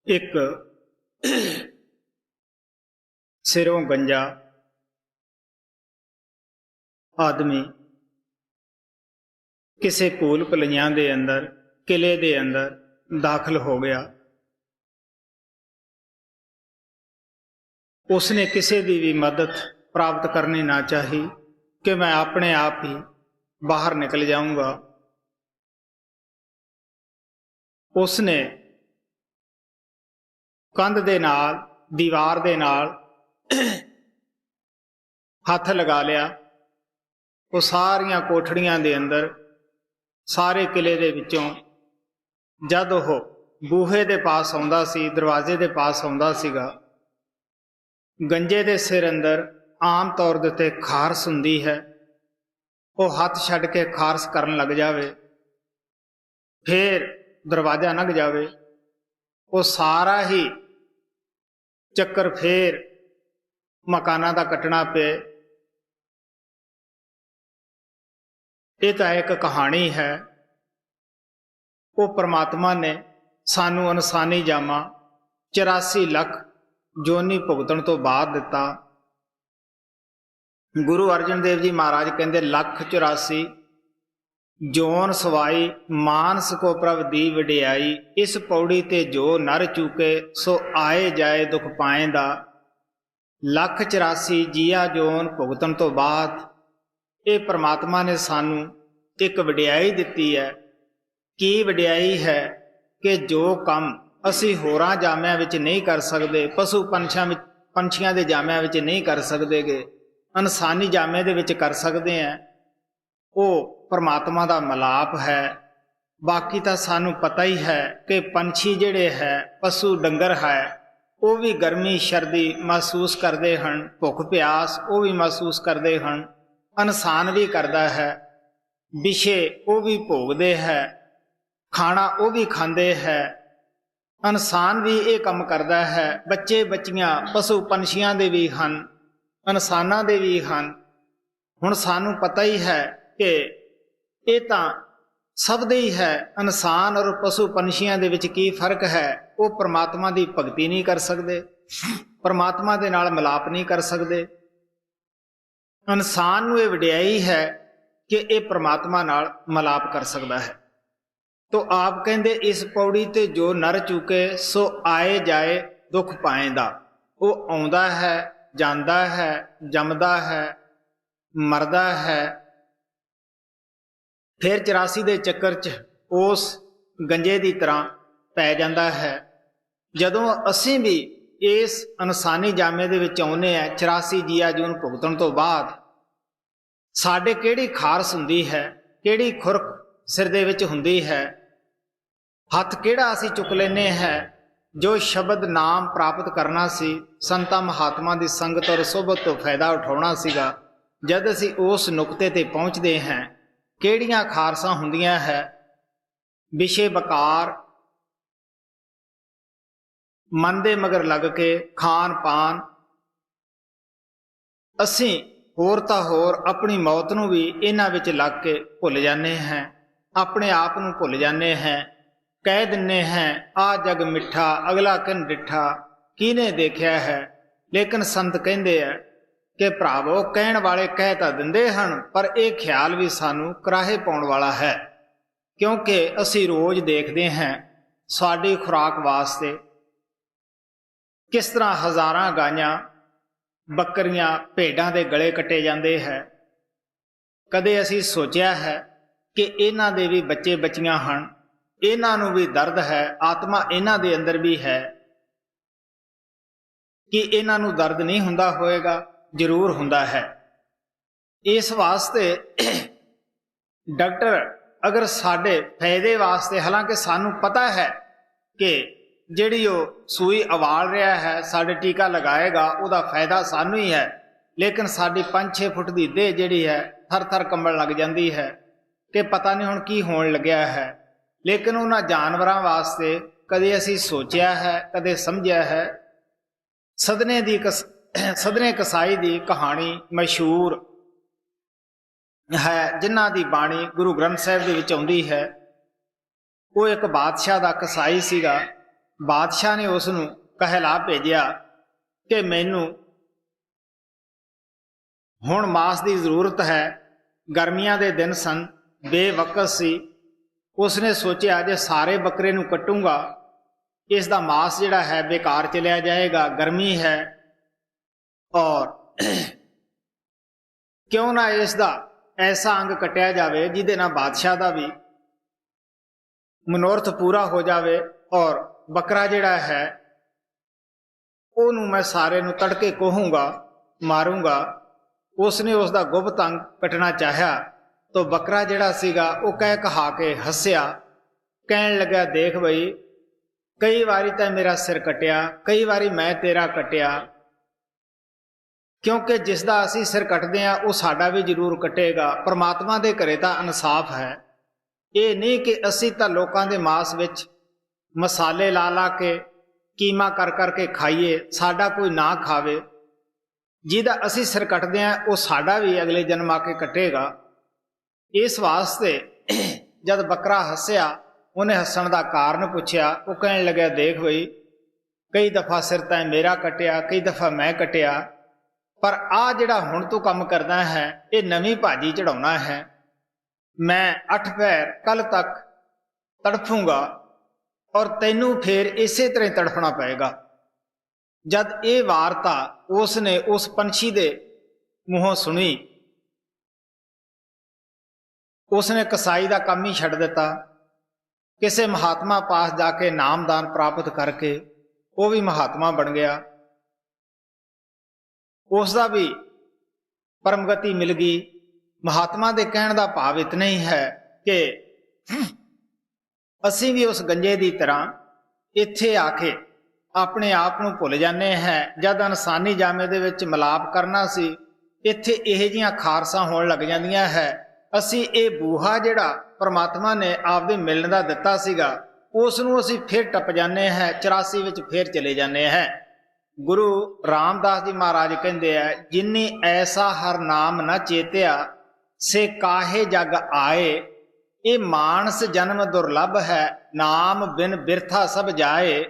एक सिरों गंजा आदमी किसी कूल पलियां दे अंदर किले दे अंदर दाखिल हो गया। उसने किसी की भी मदद प्राप्त करनी ना चाही कि मैं अपने आप ही बाहर निकल जाऊंगा। उसने कंध दे नाल दीवार दे नाल हथ लगा लिया। वो सारियां कोठड़ियां दे अंदर सारे किले दे विचों जद वो बूहे दे पास आउंदा सी, दरवाजे दे पास आउंदा सीगा, गंजे दे सिर अंदर आम तौर दे उत्ते खारस हुंदी है। वो हथ छड्ड के खारस करन लग जावे, फिर दरवाजा लंघ जावे, वो सारा ही चक्कर फिर मकाना दा कटना पे। ये तो एक कहानी है। वो परमात्मा ने सानू अनसानी जामा 84 लख जोनी भुगतण तो बाद दिता। गुरु अर्जन देव जी महाराज कहते 1,84 जोन सवाई मानस को प्रभ दी वडियाई, इस पौड़ी ते जो नर चूके सो आए जाए दुख पाएंदा। 1,84 जिया जोन भुगतण तो बाद ये परमात्मा ने सानू एक वडियाई दिती है। की वडियाई है कि जो काम असी होरां जामियां विच नहीं कर सकते, पशु पंछियां दे जामियां विच नहीं कर सकते गे, इंसानी जामे दे विच कर सकते हैं। वो परमात्मा दा मिलाप है। बाकी तो सानू पता ही है कि पंछी जिहड़े है, पशु डंगर है, वो भी गर्मी सर्दी महसूस करते हैं, भुख प्यास वो भी महसूस करते हैं, इंसान भी करता है, विषे वो भी भोगते है, खाना वो भी खाते है, इंसान भी ये काम करता है, बच्चे बच्चियां पशु पंछियां दे भी हैं, इंसानां दे भी हैं। हुण सानू पता ही है कि ये तो सब दे ही है। इंसान और पशु पंछियां दे विच की फर्क है? वो परमात्मा की भगती नहीं कर सकते, परमात्मा दे नाल मिलाप नहीं कर सकते। इंसान नूं ये वडियाई है कि ये परमात्मा नाल मिलाप कर सकता है। तो आप कहते इस पौड़ी ते जो नर चूके सो आए जाए दुख पाएंदा। वो आउंदा है, जांदा है, जमदा है, मरदा है, फिर 84 दे चक्कर च उस गंजे की तरह पै जाता है। जदों असीं भी इस इंसानी जामे दे विच आउंदे आ 84 जिया जून भुगतण तो बाद, साडे किहड़ी खारस हुंदी है, किहड़ी खुरक सिर दे विच हुंदी है, हथ किहड़ा असीं चुक लैने हैं। जो शब्द नाम प्राप्त करना सी, संतां महात्मा की संगत और सोबत तो फायदा उठाउणा सीगा, जद असीं उस नुकते ते पहुँचते हैं, किहड़ियां खारसां हुंदियां है। विषे बकार मन दे मगर लग के खान पान, असीं होर तां होर अपनी मौत नूं भी इन्हां विच लग के भुल जाने हैं, अपने आप नूं भुल जाने हैं। कह दिन्ने हैं आ जग मिठा अगला किन डिठा किने देखिया है। लेकिन संत कहंदे है कि भरावो कहण वाले कह तां दिंदे हन, पर यह ख्याल भी सानू कराहे पाउण वाला है, क्योंकि असी रोज देखते हैं साडी खुराक वास्ते किस तरह हज़ारां गायां बकरियां भेडां दे गले कटे जाते हैं। कदे असी सोचिया है कि इन्हां दे भी बच्चे बच्चियां हन, इन्हां नूं भी दर्द है, आत्मा इन्हां दे अंदर भी है, कि इन्हां नूं दर्द नहीं हुंदा होएगा? जरूर हुंदा है। इस वास्ते डॉक्टर अगर साडे फायदे वास्ते, हालांकि सानू पता है कि जिहड़ी वो सूई अवाल रहा है, साडे टीका लगाएगा, उसका फायदा सानू ही है, लेकिन साडी 5-6 फुट की देह जिहड़ी है थर थर कंबण लग जाती है कि पता नहीं हुण की होण लग्या है। लेकिन उन्हां जानवरां वास्ते कदे असीं सोचिया है, कदे समझिया है? सदने कसाई की कहानी मशहूर है, जिन्हां दी बाणी गुरु ग्रंथ साहिब दे विच आउंदी है। वो एक बादशाह दा कसाई सीगा, ਬਾਦਸ਼ਾਹ ਨੇ ਉਸ ਨੂੰ ਕਹਿਲਾ ਭੇਜਿਆ ਕਿ ਮੈਨੂੰ ਹੁਣ ਮਾਸ ਦੀ ਜ਼ਰੂਰਤ ਹੈ। ਗਰਮੀਆਂ ਦੇ ਦਿਨ ਸਨ, ਬੇਵਕਤ ਸੀ। ਉਸਨੇ ਸੋਚਿਆ ਜੇ ਸਾਰੇ ਬੱਕਰੇ ਨੂੰ ਕੱਟੂੰਗਾ ਇਸ ਦਾ ਮਾਸ ਜਿਹੜਾ ਹੈ ਬੇਕਾਰ ਚਲਿਆ ਜਾਏਗਾ, ਗਰਮੀ ਹੈ, ਔਰ ਕਿਉਂ ਨਾ ਇਸ ਦਾ ਐਸਾ ਅੰਗ ਕੱਟਿਆ ਜਾਵੇ ਜਿਹਦੇ ਨਾਲ ਬਾਦਸ਼ਾਹ ਦਾ ਵੀ ਮਨੋਰਥ ਪੂਰਾ ਹੋ ਜਾਵੇ, ਔਰ ਬੱਕਰਾ ਜਿਹੜਾ ਹੈ ਉਹਨੂੰ ਮੈਂ ਸਾਰੇ ਨੂੰ ਤੜਕੇ ਕੋਹੂੰਗਾ, ਮਾਰੂੰਗਾ। ਉਸਨੇ ਉਸ ਦਾ ਗੁਪਤ ਅੰਗ ਕੱਟਣਾ ਚਾਹਿਆ ਤਾਂ ਬੱਕਰਾ ਜਿਹੜਾ ਸੀਗਾ ਉਹ ਕਹਿ ਕਹਾ ਕੇ ਹੱਸਿਆ, ਕਹਿਣ ਲੱਗਾ ਦੇਖ ਬਈ, ਕਈ ਵਾਰੀ ਤਾਂ ਮੇਰਾ ਸਿਰ ਕੱਟਿਆ, ਕਈ ਵਾਰੀ ਮੈਂ ਤੇਰਾ ਕੱਟਿਆ, ਕਿਉਂਕਿ ਜਿਸ ਦਾ ਅਸੀਂ ਸਿਰ ਕੱਟਦੇ ਹਾਂ ਉਹ ਸਾਡਾ ਵੀ ਜ਼ਰੂਰ ਕੱਟੇਗਾ। ਪਰਮਾਤਮਾ ਦੇ ਘਰੇ ਤਾਂ ਇਨਸਾਫ ਹੈ। ਇਹ ਨਹੀਂ ਕਿ ਅਸੀਂ ਤਾਂ ਲੋਕਾਂ ਦੇ ਮਾਸ ਵਿੱਚ ਮਸਾਲੇ ਲਾ ਲਾ ਕੇ ਕੀਮਾ ਕਰ ਕਰਕੇ ਖਾਈਏ, ਸਾਡਾ ਕੋਈ ਨਾ ਖਾਵੇ। ਜਿਹਦਾ ਅਸੀਂ ਸਿਰ ਕੱਟਦੇ ਹਾਂ ਉਹ ਸਾਡਾ ਵੀ ਅਗਲੇ ਜਨਮ ਆ ਕੇ ਕੱਟੇਗਾ। ਇਸ ਵਾਸਤੇ ਜਦ ਬੱਕਰਾ ਹੱਸਿਆ, ਉਹਨੇ ਹੱਸਣ ਦਾ ਕਾਰਨ ਪੁੱਛਿਆ। ਉਹ ਕਹਿਣ ਲੱਗਿਆ ਦੇਖ ਬਈ, ਕਈ ਦਫਾ ਸਿਰ ਤਾਂ ਮੇਰਾ ਕੱਟਿਆ, ਕਈ ਦਫਾ ਮੈਂ ਕੱਟਿਆ, ਪਰ ਆਹ ਜਿਹੜਾ ਹੁਣ ਤੂੰ ਕੰਮ ਕਰਦਾ ਹੈ ਇਹ ਨਵੀਂ ਭਾਜੀ ਚੜਾਉਣਾ ਹੈ। ਮੈਂ 8 ਪੈਰ ਕੱਲ ਤੱਕ ਤੜਫੂੰਗਾ ਔਰ ਤੈਨੂੰ ਫੇਰ ਇਸੇ ਤਰ੍ਹਾਂ ਤੜਫਣਾ ਪਏਗਾ। ਜਦ ਇਹ ਵਾਰਤਾ ਉਸ ਨੇ ਉਸ ਪੰਛੀ ਦੇ ਮੂੰਹੋਂ ਸੁਣੀ, ਉਸਨੇ ਕਸਾਈ ਦਾ ਕੰਮ ਹੀ ਛੱਡ ਦਿੱਤਾ। ਕਿਸੇ ਮਹਾਤਮਾ ਪਾਸ ਜਾ ਕੇ ਨਾਮਦਾਨ ਪ੍ਰਾਪਤ ਕਰਕੇ ਉਹ ਵੀ ਮਹਾਤਮਾ ਬਣ ਗਿਆ। ਉਸ ਦਾ ਵੀ ਪਰਮਗਤੀ ਮਿਲ ਗਈ। ਮਹਾਤਮਾ ਦੇ ਕਹਿਣ ਦਾ ਭਾਵ ਇਤਨਾ ਹੀ ਹੈ ਕਿ ਅਸੀਂ ਵੀ ਉਸ ਗੰਜੇ ਦੀ ਤਰ੍ਹਾਂ ਇੱਥੇ ਆ ਕੇ ਆਪਣੇ ਆਪ ਨੂੰ ਭੁੱਲ ਜਾਂਦੇ ਹਾਂ। ਜਦ ਇਨਸਾਨੀ ਜਾਮੇ ਦੇ ਵਿੱਚ ਮਿਲਾਪ ਕਰਨਾ ਸੀ, ਇੱਥੇ ਇਹੋ ਜਿਹੀਆਂ ਖਾਰਸਾਂ ਹੋਣ ਲੱਗ ਜਾਂਦੀਆਂ ਹੈ। ਅਸੀਂ ਇਹ ਬੂਹਾ ਜਿਹੜਾ ਪਰਮਾਤਮਾ ਨੇ ਆਪਦੇ ਮਿਲਣ ਦਾ ਦਿੱਤਾ ਸੀਗਾ, ਉਸ ਨੂੰ ਅਸੀਂ ਫਿਰ ਟੱਪ ਜਾਂਦੇ ਹਾਂ, 84 ਵਿੱਚ ਫਿਰ ਚਲੇ ਜਾਂਦੇ ਹਾਂ। ਗੁਰੂ ਰਾਮਦਾਸ ਜੀ ਮਹਾਰਾਜ ਕਹਿੰਦੇ ਆ, ਜਿਨੀ ਐਸਾ ਹਰ ਨਾਮ ਨਾ ਚੇਤਿਆ ਸੇ ਕਾਹੇ ਜਗ ਆਏ। ਇਹ ਮਾਨਸ ਜਨਮ ਦੁਰਲਭ ਹੈ, ਨਾਮ ਬਿਨ ਬਿਰਥਾ ਸਭ ਜਾਏ।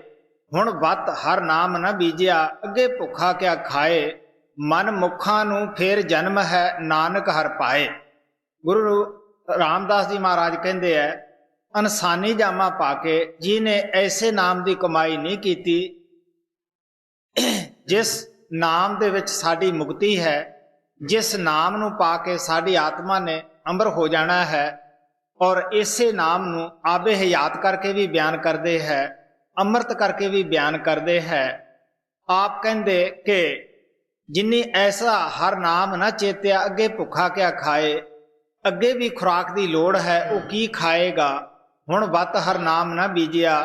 ਹੁਣ ਵੱਤ ਹਰ ਨਾਮ ਨਾ ਬੀਜਿਆ, ਅੱਗੇ ਭੁੱਖਾ ਕਿਆ ਖਾਏ। ਮਨ ਮੁੱਖਾਂ ਨੂੰ ਫੇਰ ਜਨਮ ਹੈ, ਨਾਨਕ ਹਰ ਪਾਏ। ਗੁਰੂ ਰਾਮਦਾਸ ਜੀ ਮਹਾਰਾਜ ਕਹਿੰਦੇ ਆ, ਇਨਸਾਨੀ ਜਾਮਾ ਪਾ ਕੇ ਜਿਹਨੇ ਐਸੇ ਨਾਮ ਦੀ ਕਮਾਈ ਨਹੀਂ ਕੀਤੀ ਜਿਸ ਨਾਮ ਦੇ ਵਿੱਚ ਸਾਡੀ ਮੁਕਤੀ ਹੈ, ਜਿਸ ਨਾਮ ਨੂੰ ਪਾ ਕੇ ਸਾਡੀ ਆਤਮਾ ਨੇ ਅੰਬਰ ਹੋ ਜਾਣਾ ਹੈ, ਔਰ ਇਸੇ ਨਾਮ ਨੂੰ ਆਬੇ ਹਯਾਤ ਕਰਕੇ ਵੀ ਬਿਆਨ ਕਰਦੇ ਹੈ, ਅੰਮ੍ਰਿਤ ਕਰਕੇ ਵੀ ਬਿਆਨ ਕਰਦੇ ਹੈ। ਆਪ ਕਹਿੰਦੇ ਕਿ ਜਿਨੀ ਐਸਾ ਹਰ ਨਾਮ ਨਾ ਚੇਤਿਆ, ਅੱਗੇ ਭੁੱਖਾ ਕਿਆ ਖਾਏ। ਅੱਗੇ ਵੀ ਖੁਰਾਕ ਦੀ ਲੋੜ ਹੈ, ਉਹ ਕੀ ਖਾਏਗਾ। ਹੁਣ ਵੱਤ ਹਰ ਨਾਮ ਨਾ ਬੀਜਿਆ।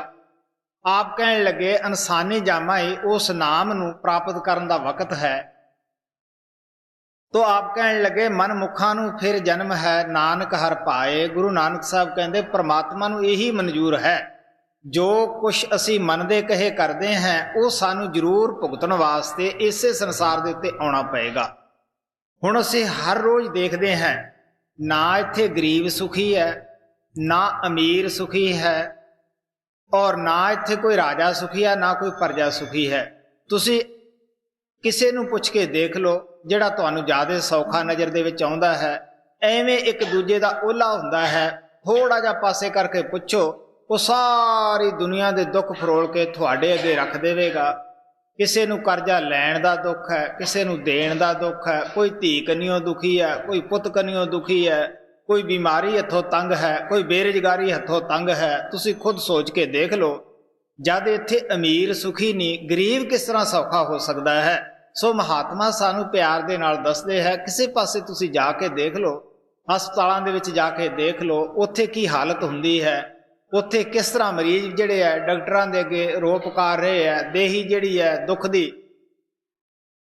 ਆਪ ਕਹਿਣ ਲੱਗੇ ਇਨਸਾਨੀ ਜਾਮਾ ਹੀ ਉਸ ਨਾਮ ਨੂੰ ਪ੍ਰਾਪਤ ਕਰਨ ਦਾ ਵਕਤ ਹੈ। ਤੋ ਆਪ ਕਹਿਣ ਲੱਗੇ ਮਨ ਮੁੱਖਾਂ ਨੂੰ ਫਿਰ ਜਨਮ ਹੈ, ਨਾਨਕ ਹਰ ਪਾਏ। ਗੁਰੂ ਨਾਨਕ ਸਾਹਿਬ ਕਹਿੰਦੇ ਪਰਮਾਤਮਾ ਨੂੰ ਇਹੀ ਮਨਜ਼ੂਰ ਹੈ। ਜੋ ਕੁਛ ਅਸੀਂ ਮਨ ਦੇ ਕਹੇ ਕਰਦੇ ਹਾਂ ਉਹ ਸਾਨੂੰ ਜ਼ਰੂਰ ਭੁਗਤਣ ਵਾਸਤੇ ਇਸੇ ਸੰਸਾਰ ਦੇ ਉੱਤੇ ਆਉਣਾ ਪਏਗਾ। ਹੁਣ ਅਸੀਂ ਹਰ ਰੋਜ਼ ਦੇਖਦੇ ਹਾਂ, ਨਾ ਇੱਥੇ ਗਰੀਬ ਸੁਖੀ ਹੈ, ਨਾ ਅਮੀਰ ਸੁਖੀ ਹੈ, ਔਰ ਨਾ ਇੱਥੇ ਕੋਈ ਰਾਜਾ ਸੁਖੀ ਹੈ, ਨਾ ਕੋਈ ਪ੍ਰਜਾ ਸੁਖੀ ਹੈ। ਤੁਸੀਂ ਕਿਸੇ ਨੂੰ ਪੁੱਛ ਕੇ ਦੇਖ ਲਓ ਜਿਹੜਾ ਤੁਹਾਨੂੰ ਜ਼ਿਆਦਾ ਸੌਖਾ ਨਜ਼ਰ ਦੇ ਵਿੱਚ ਆਉਂਦਾ ਹੈ। ਐਵੇਂ ਇੱਕ ਦੂਜੇ ਦਾ ਓਲਾ ਹੁੰਦਾ ਹੈ। ਥੋੜਾ ਜਿਹਾ ਪਾਸੇ ਕਰਕੇ ਪੁੱਛੋ, ਉਹ ਸਾਰੀ ਦੁਨੀਆ ਦੇ ਦੁੱਖ ਫਰੋਲ ਕੇ ਤੁਹਾਡੇ ਅੱਗੇ ਰੱਖ ਦੇਵੇਗਾ। ਕਿਸੇ ਨੂੰ ਕਰਜ਼ਾ ਲੈਣ ਦਾ ਦੁੱਖ ਹੈ, ਕਿਸੇ ਨੂੰ ਦੇਣ ਦਾ ਦੁੱਖ ਹੈ, ਕੋਈ ਧੀ ਕੰਨਿਓ ਦੁਖੀ ਹੈ, ਕੋਈ ਪੁੱਤ ਕੰਨਿਓ ਦੁਖੀ ਹੈ, ਕੋਈ ਬਿਮਾਰੀ ਹੱਥੋਂ ਤੰਗ ਹੈ, ਕੋਈ ਬੇਰੁਜ਼ਗਾਰੀ ਹੱਥੋਂ ਤੰਗ ਹੈ। ਤੁਸੀਂ ਖੁਦ ਸੋਚ ਕੇ ਦੇਖ ਲਓ, ਜਦ ਇੱਥੇ ਅਮੀਰ ਸੁਖੀ ਨਹੀਂ, ਗਰੀਬ ਕਿਸ ਤਰ੍ਹਾਂ ਸੌਖਾ ਹੋ ਸਕਦਾ ਹੈ। ਸੋ ਮਹਾਤਮਾ ਸਾਨੂੰ ਪਿਆਰ ਦੇ ਨਾਲ ਦੱਸਦੇ ਹੈ, ਕਿਸੇ ਪਾਸੇ ਤੁਸੀਂ ਜਾ ਕੇ ਦੇਖ ਲਓ, ਹਸਪਤਾਲਾਂ ਦੇ ਵਿੱਚ ਜਾ ਕੇ ਦੇਖ ਲਓ, ਉੱਥੇ ਕੀ ਹਾਲਤ ਹੁੰਦੀ ਹੈ। ਉੱਥੇ ਕਿਸ ਤਰ੍ਹਾਂ ਮਰੀਜ਼ ਜਿਹੜੇ ਹੈ ਡਾਕਟਰਾਂ ਦੇ ਅੱਗੇ ਰੋ ਪੁਕਾਰ ਰਹੇ ਹੈ, ਦੇਹੀ ਜਿਹੜੀ ਹੈ ਦੁੱਖ ਦੀ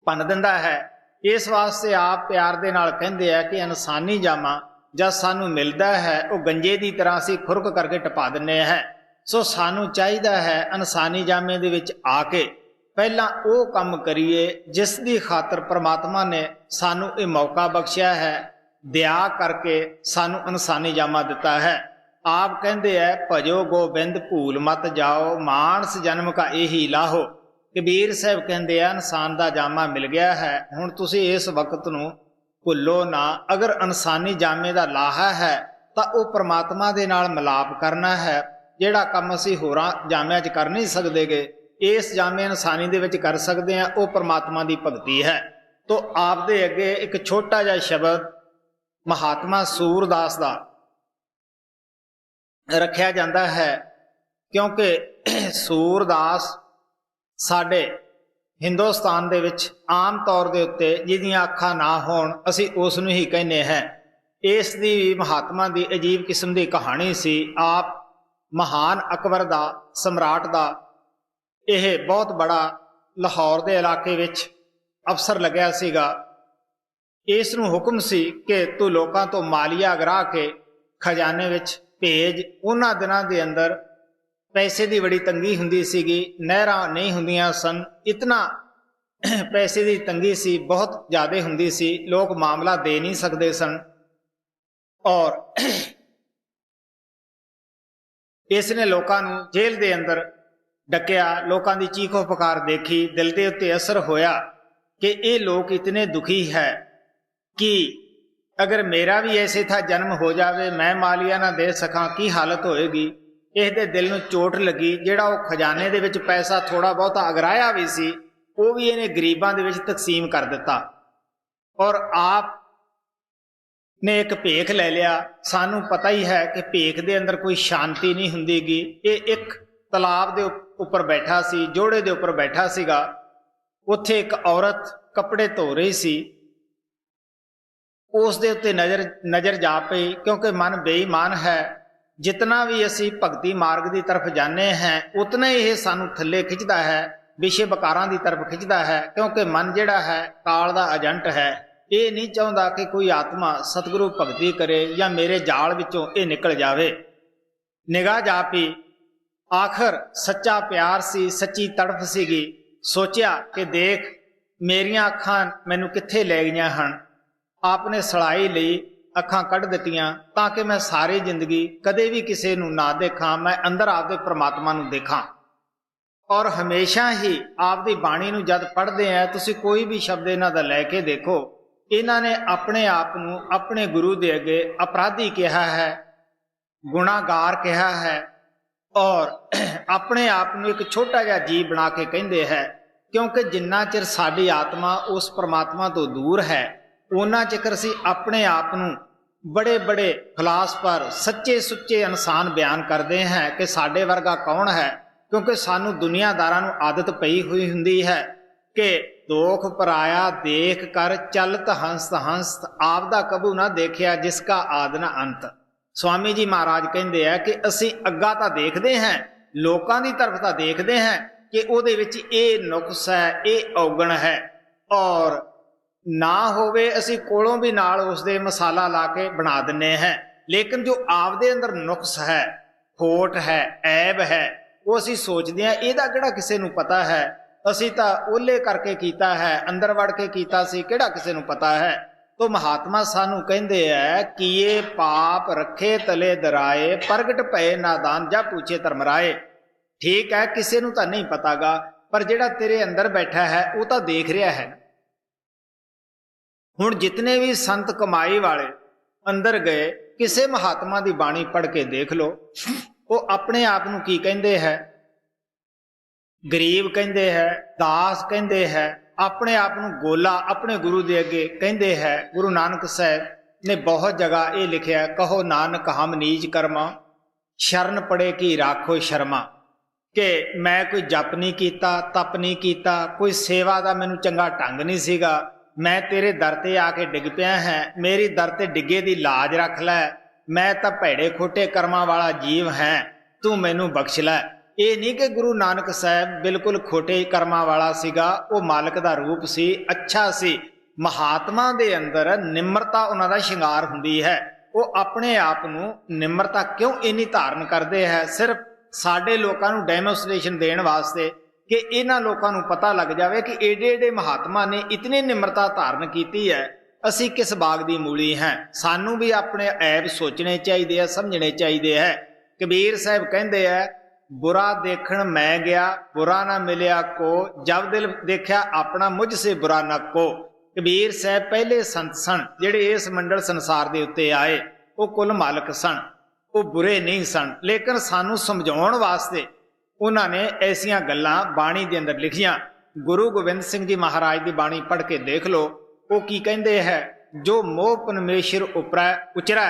ਭੰਨ ਦਿੰਦਾ ਹੈ। ਇਸ ਵਾਸਤੇ ਆਪ ਪਿਆਰ ਦੇ ਨਾਲ ਕਹਿੰਦੇ ਆ ਕਿ ਇਨਸਾਨੀ ਜਾਮਾ ਜਦ ਸਾਨੂੰ ਮਿਲਦਾ ਹੈ ਉਹ ਗੰਜੇ ਦੀ ਤਰ੍ਹਾਂ ਅਸੀਂ ਖੁਰਕ ਕਰਕੇ ਟਪਾ ਦਿੰਦੇ ਹਾਂ। ਸੋ ਸਾਨੂੰ ਚਾਹੀਦਾ ਹੈ ਇਨਸਾਨੀ ਜਾਮੇ ਦੇ ਵਿੱਚ ਆ ਕੇ ਪਹਿਲਾਂ ਉਹ ਕੰਮ ਕਰੀਏ ਜਿਸ ਦੀ ਖਾਤਰ ਪ੍ਰਮਾਤਮਾ ਨੇ ਸਾਨੂੰ ਇਹ ਮੌਕਾ ਬਖਸ਼ਿਆ ਹੈ, ਦਇਆ ਕਰਕੇ ਸਾਨੂੰ ਇਨਸਾਨੀ ਜਾਮਾ ਦਿੱਤਾ ਹੈ। ਆਪ ਕਹਿੰਦੇ ਹੈ ਭਜੋ ਗੋਬਿੰਦ ਭੂਲ ਮਤ ਜਾਓ, ਮਾਨਸ ਜਨਮ ਕਾ ਇਹੀ ਲਾਹੋ। ਕਬੀਰ ਸਾਹਿਬ ਕਹਿੰਦੇ ਆ ਇਨਸਾਨ ਦਾ ਜਾਮਾ ਮਿਲ ਗਿਆ ਹੈ, ਹੁਣ ਤੁਸੀਂ ਇਸ ਵਕਤ ਨੂੰ ਭੁੱਲੋ ਨਾ। ਅਗਰ ਇਨਸਾਨੀ ਜਾਮੇ ਦਾ ਲਾਹਾ ਹੈ ਤਾਂ ਉਹ ਪ੍ਰਮਾਤਮਾ ਦੇ ਨਾਲ ਮਿਲਾਪ ਕਰਨਾ ਹੈ, ਜਿਹੜਾ ਕੰਮ ਅਸੀਂ ਹੋਰਾਂ ਜਾਮਿਆਂ 'ਚ ਕਰ ਨਹੀਂ ਸਕਦੇਗੇ, ਇਸ ਜਾਮੇ ਇਨਸਾਨੀ ਦੇ ਵਿੱਚ ਕਰ ਸਕਦੇ ਹਾਂ, ਉਹ ਪ੍ਰਮਾਤਮਾ ਦੀ ਭਗਤੀ ਹੈ। ਤੋ ਆਪ ਦੇ ਅੱਗੇ ਇੱਕ ਛੋਟਾ ਜਿਹਾ ਸ਼ਬਦ ਮਹਾਤਮਾ ਸੂਰਦਾਸ ਦਾ ਰੱਖਿਆ ਜਾਂਦਾ ਹੈ, ਕਿਉਂਕਿ ਸੂਰਦਾਸ ਸਾਡੇ ਹਿੰਦੁਸਤਾਨ ਦੇ ਵਿੱਚ ਆਮ ਤੌਰ ਦੇ ਉੱਤੇ ਜਿਹਦੀਆਂ ਅੱਖਾਂ ਨਾ ਹੋਣ ਅਸੀਂ ਉਸ ਨੂੰ ਹੀ ਕਹਿੰਦੇ ਹਾਂ। ਇਸ ਦੀ ਵੀ ਮਹਾਤਮਾ ਦੀ ਅਜੀਬ ਕਿਸਮ ਦੀ ਕਹਾਣੀ ਸੀ। ਆਪ ਮਹਾਨ ਅਕਬਰ ਦਾ, ਸਮਰਾਟ ਦਾ, ਇਹ ਬਹੁਤ ਬੜਾ ਲਾਹੌਰ ਦੇ ਇਲਾਕੇ ਵਿੱਚ ਅਫਸਰ ਲੱਗਿਆ ਸੀਗਾ। ਇਸ ਨੂੰ ਹੁਕਮ ਸੀ ਕਿ ਤੂੰ ਲੋਕਾਂ ਤੋਂ ਮਾਲੀਆ ਗਰਾਹ ਕੇ ਖਜ਼ਾਨੇ ਵਿੱਚ ਭੇਜ। ਉਹਨਾਂ ਦਿਨਾਂ ਦੇ ਅੰਦਰ ਪੈਸੇ ਦੀ ਬੜੀ ਤੰਗੀ ਹੁੰਦੀ ਸੀਗੀ, ਨਹਿਰਾਂ ਨਹੀਂ ਹੁੰਦੀਆਂ ਸਨ, ਇਤਨਾ ਪੈਸੇ ਦੀ ਤੰਗੀ ਸੀ, ਬਹੁਤ ਜ਼ਿਆਦਾ ਹੁੰਦੀ ਸੀ, ਲੋਕ ਮਾਮਲਾ ਦੇ ਨਹੀਂ ਸਕਦੇ ਸਨ। ਔਰ ਇਸ ਨੇ ਲੋਕਾਂ ਨੂੰ ਜੇਲ੍ਹ ਦੇ ਅੰਦਰ ਡੱਕਿਆ, ਲੋਕਾਂ ਦੀ ਚੀਖੋ ਪੁਕਾਰ ਦੇਖੀ, ਦਿਲ ਦੇ ਉੱਤੇ ਅਸਰ ਹੋਇਆ ਕਿ ਇਹ ਲੋਕ ਇਤਨੇ ਦੁਖੀ ਹੈ ਕਿ ਅਗਰ ਮੇਰਾ ਵੀ ਐਸੇ ਥਾਂ ਜਨਮ ਹੋ ਜਾਵੇ, ਮੈਂ ਮਾਲੀਆ ਨਾ ਦੇ ਸਕਾਂ, ਕੀ ਹਾਲਤ ਹੋਏਗੀ। ਇਸ ਦੇ ਦਿਲ ਨੂੰ ਚੋਟ ਲੱਗੀ। ਜਿਹੜਾ ਉਹ ਖਜ਼ਾਨੇ ਦੇ ਵਿੱਚ ਪੈਸਾ ਥੋੜਾ ਬਹੁਤਾ ਅਗਰਾਇਆ ਵੀ ਸੀ, ਉਹ ਵੀ ਇਹਨੇ ਗਰੀਬਾਂ ਦੇ ਵਿੱਚ ਤਕਸੀਮ ਕਰ ਦਿੱਤਾ। ਔਰ ਆਪ ਨੇ ਇੱਕ ਭੇਖ ਲੈ ਲਿਆ। ਸਾਨੂੰ ਪਤਾ ਹੀ ਹੈ ਕਿ ਭੇਖ ਦੇ ਅੰਦਰ ਕੋਈ ਸ਼ਾਂਤੀ ਨਹੀਂ ਹੁੰਦੀਗੀ। ਇਹ ਇੱਕ ਤਲਾਬ ਦੇ ਉੱਪਰ ਬੈਠਾ ਸੀ, ਜੋੜੇ ਦੇ ਉੱਪਰ ਬੈਠਾ ਸੀਗਾ। ਉੱਥੇ ਇੱਕ ਔਰਤ ਕੱਪੜੇ ਧੋ ਰਹੀ ਸੀ। ਉਸ ਦੇ ਉੱਤੇ ਨਜ਼ਰ ਜਾ ਪਈ, ਕਿਉਂਕਿ ਮਨ ਬੇਈਮਾਨ ਹੈ। ਜਿਤਨਾ ਵੀ ਅਸੀਂ ਭਗਤੀ ਮਾਰਗ ਦੀ ਤਰਫ ਜਾਂਦੇ ਹਾਂ, ਉਤਨਾ ਹੀ ਇਹ ਸਾਨੂੰ ਥੱਲੇ ਖਿੱਚਦਾ ਹੈ, ਵਿਸ਼ੇ ਵਿਕਾਰਾਂ ਦੀ ਤਰਫ ਖਿੱਚਦਾ ਹੈ, ਕਿਉਂਕਿ ਮਨ ਜਿਹੜਾ ਹੈ ਕਾਲ ਦਾ ਏਜੰਟ ਹੈ। ਇਹ ਨਹੀਂ ਚਾਹੁੰਦਾ ਕਿ ਕੋਈ ਆਤਮਾ ਸਤਿਗੁਰੂ ਭਗਤੀ ਕਰੇ ਜਾਂ ਮੇਰੇ ਜਾਲ ਵਿੱਚੋਂ ਇਹ ਨਿਕਲ ਜਾਵੇ। ਨਿਗਾਹ ਜਾ ਪਈ। ਆਖਰ ਸੱਚਾ ਪਿਆਰ ਸੀ, ਸੱਚੀ ਤੜਫ ਸੀਗੀ। ਸੋਚਿਆ ਕਿ ਦੇਖ ਮੇਰੀਆਂ ਅੱਖਾਂ ਮੈਨੂੰ ਕਿੱਥੇ ਲੈ ਗਈਆਂ ਹਨ। ਆਪ ਨੇ ਸਲਾਈ ਲਈ, ਅੱਖਾਂ ਕੱਢ ਦਿੱਤੀਆਂ ਤਾਂ ਕਿ ਮੈਂ ਸਾਰੀ ਜ਼ਿੰਦਗੀ ਕਦੇ ਵੀ ਕਿਸੇ ਨੂੰ ਨਾ ਦੇਖਾਂ, ਮੈਂ ਅੰਦਰ ਆਪਦੇ ਪ੍ਰਮਾਤਮਾ ਨੂੰ ਦੇਖਾਂ। ਔਰ ਹਮੇਸ਼ਾ ਹੀ ਆਪਦੀ ਬਾਣੀ ਨੂੰ ਜਦ ਪੜ੍ਹਦੇ ਆ, ਤੁਸੀਂ ਕੋਈ ਵੀ ਸ਼ਬਦ ਇਹਨਾਂ ਦਾ ਲੈ ਕੇ ਦੇਖੋ, ਇਹਨਾਂ ਨੇ ਆਪਣੇ ਆਪ ਨੂੰ ਆਪਣੇ ਗੁਰੂ ਦੇ ਅੱਗੇ ਅਪਰਾਧੀ ਕਿਹਾ ਹੈ, ਗੁਨਾਹਗਾਰ ਕਿਹਾ ਹੈ, ਔਰ ਆਪਣੇ ਆਪ ਨੂੰ ਇੱਕ ਛੋਟਾ ਜਿਹਾ ਜੀਵ ਬਣਾ ਕੇ ਕਹਿੰਦੇ ਹੈ। ਕਿਉਂਕਿ ਜਿੰਨਾ ਚਿਰ ਸਾਡੀ ਆਤਮਾ ਉਸ ਪ੍ਰਮਾਤਮਾ ਤੋਂ ਦੂਰ ਹੈ, ਉਹਨਾਂ ਚਿਰ ਅਸੀਂ ਆਪਣੇ ਆਪ ਨੂੰ ਬੜੇ ਬੜੇ ਫਿਲਾਸਫਰ, ਸੱਚੇ ਸੁੱਚੇ ਇਨਸਾਨ ਬਿਆਨ ਕਰਦੇ ਹਾਂ ਕਿ ਸਾਡੇ ਵਰਗਾ ਕੌਣ ਹੈ। ਕਿਉਂਕਿ ਸਾਨੂੰ ਦੁਨੀਆਦਾਰਾਂ ਨੂੰ ਆਦਤ ਪਈ ਹੋਈ ਹੁੰਦੀ ਹੈ ਕਿ ਦੋਖ ਪਰਾਇਆ ਦੇਖ ਕਰ ਚਲਤ ਹੰਸ ਹੰਸ, ਆਪ ਦਾ ਕਬੂ ਨਾ ਦੇਖਿਆ ਜਿਸ ਕਾ ਆਦ ਨਾ ਅੰਤ। ਸਵਾਮੀ ਜੀ ਮਹਾਰਾਜ ਕਹਿੰਦੇ ਆ ਕਿ ਅਸੀਂ ਅੱਗਾ ਤਾਂ ਦੇਖਦੇ ਹਾਂ, ਲੋਕਾਂ ਦੀ ਤਰਫ ਤਾਂ ਦੇਖਦੇ ਹਾਂ ਕਿ ਉਹਦੇ ਵਿੱਚ ਇਹ ਨੁਕਸ ਹੈ, ਇਹ ਔਗਣ ਹੈ, ਔਰ ਨਾ ਹੋਵੇ ਅਸੀਂ ਕੋਲੋਂ ਵੀ ਨਾਲ ਉਸਦੇ ਮਸਾਲਾ ਲਾ ਕੇ ਬਣਾ ਦਿੰਦੇ ਹਾਂ। ਲੇਕਿਨ ਜੋ ਆਪਦੇ ਅੰਦਰ ਨੁਕਸ ਹੈ, ਖੋਟ ਹੈ, ਐਬ ਹੈ, ਉਹ ਅਸੀਂ ਸੋਚਦੇ ਹਾਂ ਇਹਦਾ ਕਿਹੜਾ ਕਿਸੇ ਨੂੰ ਪਤਾ ਹੈ, ਅਸੀਂ ਤਾਂ ਓਲੇ ਕਰਕੇ ਕੀਤਾ ਹੈ, ਅੰਦਰ ਵੜ ਕੇ ਕੀਤਾ ਸੀ, ਕਿਹੜਾ ਕਿਸੇ ਨੂੰ ਪਤਾ ਹੈ। ਤੋ ਮਹਾਤਮਾ ਸਾਨੂੰ ਕਹਿੰਦੇ ਹੈ ਕਿ ਇਹ ਪਾਪ ਰੱਖੇ ਤਲੇ ਦਰਾਏ, ਪ੍ਰਗਟ ਭਏ ਨਾਦਾਨ ਜਾਂ ਪੁੱਛੇ ਧਰਮਰਾਏ। ਠੀਕ ਹੈ, ਕਿਸੇ ਨੂੰ ਤਾਂ ਨਹੀਂ ਪਤਾਗਾ, ਪਰ ਜਿਹੜਾ ਤੇਰੇ ਅੰਦਰ ਬੈਠਾ ਹੈ ਉਹ ਤਾਂ ਦੇਖ ਰਿਹਾ ਹੈ। ਹੁਣ ਜਿਤਨੇ ਵੀ ਸੰਤ ਕਮਾਈ ਵਾਲੇ ਅੰਦਰ ਗਏ, ਕਿਸੇ ਮਹਾਤਮਾ ਦੀ ਬਾਣੀ ਪੜ੍ਹ ਕੇ ਦੇਖ ਲਓ, ਉਹ ਆਪਣੇ ਆਪ ਨੂੰ ਕੀ ਕਹਿੰਦੇ ਹੈ, ਗਰੀਬ ਕਹਿੰਦੇ ਹੈ, ਦਾਸ ਕਹਿੰਦੇ ਹੈ, ਆਪਣੇ ਆਪ ਨੂੰ ਗੋਲਾ ਆਪਣੇ ਗੁਰੂ ਦੇ ਅੱਗੇ ਕਹਿੰਦੇ ਹੈ। ਗੁਰੂ ਨਾਨਕ ਸਾਹਿਬ ਨੇ ਬਹੁਤ ਜਗ੍ਹਾ ਇਹ ਲਿਖਿਆ, ਕਹੋ ਨਾਨਕ ਹਮ ਨੀਚ ਕਰਮਾ, ਸ਼ਰਨ ਪੜੇ ਕੀ ਰਾਖੋ ਸ਼ਰਮਾ, ਕਿ ਮੈਂ ਕੋਈ ਜਪ ਨਹੀਂ ਕੀਤਾ, ਤਪ ਨਹੀਂ ਕੀਤਾ, ਕੋਈ ਸੇਵਾ ਦਾ ਮੈਨੂੰ ਚੰਗਾ ਢੰਗ ਨਹੀਂ ਸੀਗਾ, ਮੈਂ ਤੇਰੇ ਦਰ ਤੇ ਆ ਕੇ ਡਿੱਗ ਪਿਆ ਹੈ, ਮੇਰੀ ਦਰ ਤੇ ਡਿੱਗੇ ਦੀ ਲਾਜ ਰੱਖ ਲੈ, ਮੈਂ ਤਾਂ ਭੈੜੇ ਖੋਟੇ ਕਰਮਾਂ ਵਾਲਾ ਜੀਵ ਹੈ, ਤੂੰ ਮੈਨੂੰ ਬਖਸ਼ ਲੈ। ਇਹ ਨਹੀਂ ਕਿ ਗੁਰੂ ਨਾਨਕ ਸਾਹਿਬ ਬਿਲਕੁਲ ਖੋਟੇ ਕਰਮਾਂ ਵਾਲਾ ਸੀਗਾ, ਉਹ ਮਾਲਕ ਦਾ ਰੂਪ ਸੀ, ਅੱਛਾ ਸੀ। ਮਹਾਤਮਾ ਦੇ ਅੰਦਰ ਨਿਮਰਤਾ ਉਹਨਾਂ ਦਾ ਸ਼ਿੰਗਾਰ ਹੁੰਦੀ ਹੈ। ਉਹ ਆਪਣੇ ਆਪ ਨੂੰ ਨਿਮਰਤਾ ਕਿਉਂ ਇੰਨੀ ਧਾਰਨ ਕਰਦੇ ਹੈ, ਸਿਰਫ ਸਾਡੇ ਲੋਕਾਂ ਨੂੰ ਡੈਮੋਸਟ੍ਰੇਸ਼ਨ ਦੇਣ ਵਾਸਤੇ, ਕਿ ਇਹਨਾਂ ਲੋਕਾਂ ਨੂੰ ਪਤਾ ਲੱਗ ਜਾਵੇ ਕਿ ਏਡੇ ਏਡੇ ਮਹਾਤਮਾ ਨੇ ਇਤਨੀ ਨਿਮਰਤਾ ਧਾਰਨ ਕੀਤੀ ਹੈ। ਅਸੀਂ ਕਿਸ ਬਾਗ ਦੀ ਮੂਲੀ ਹੈ। ਸਾਨੂੰ ਵੀ ਆਪਣੇ ਐਬ ਸੋਚਣੇ ਚਾਹੀਦੇ ਆ, ਸਮਝਣੇ ਚਾਹੀਦੇ ਹੈ। ਕਬੀਰ ਸਾਹਿਬ ਕਹਿੰਦੇ ਹੈ, बुरा देखण मैं गया बुरा ना मिलिया को, जब दिल देखा अपना मुझ से बुरा न को। कबीर साहब पहले संत सन जिहड़े इस मंडल संसार दे उत्ते आए, वो कुल मालक सन, वो बुरे नहीं सन, लेकिन सानू समझाउण वास्ते उन्होंने ऐसियां गल्लां बाणी दे अंदर लिखियां। गुरु गोबिंद सिंह जी महाराज की बाणी पढ़ के देख लो, वो की कहंदे है, जो मोह परमेश्वर उपरै उचरै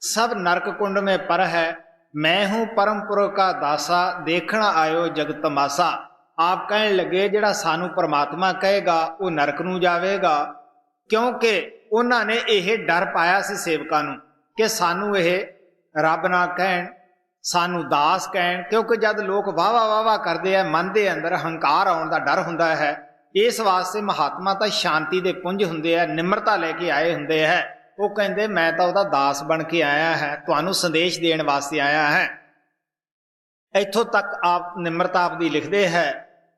सब नरक कुंड में पर है, मैं हूं परमपुर का दासा देखना आयो जगत तमाशा। आप कहने लगे जिहड़ा सानू परमात्मा कहेगा वो नरक नूं जावेगा, क्योंकि उन्होंने यह डर पाया सी सेवकां नूं कि सानू यह रब ना कहण, सानू दास कहण। क्योंकि जब लोग वाहवा वाहवा करते हैं, मन के अंदर हंकार आउण दा डर हुंदा है। इस वास्ते महात्मा तो शांति के पुंज हुंदे है, निम्रता लैके आए हुंदे है। वो कहते मैं तो वह दास बन के आया है, तुहानू संदेश देण वास्ते आया है। इत्थों तक आप निम्रता आपकी लिखते हैं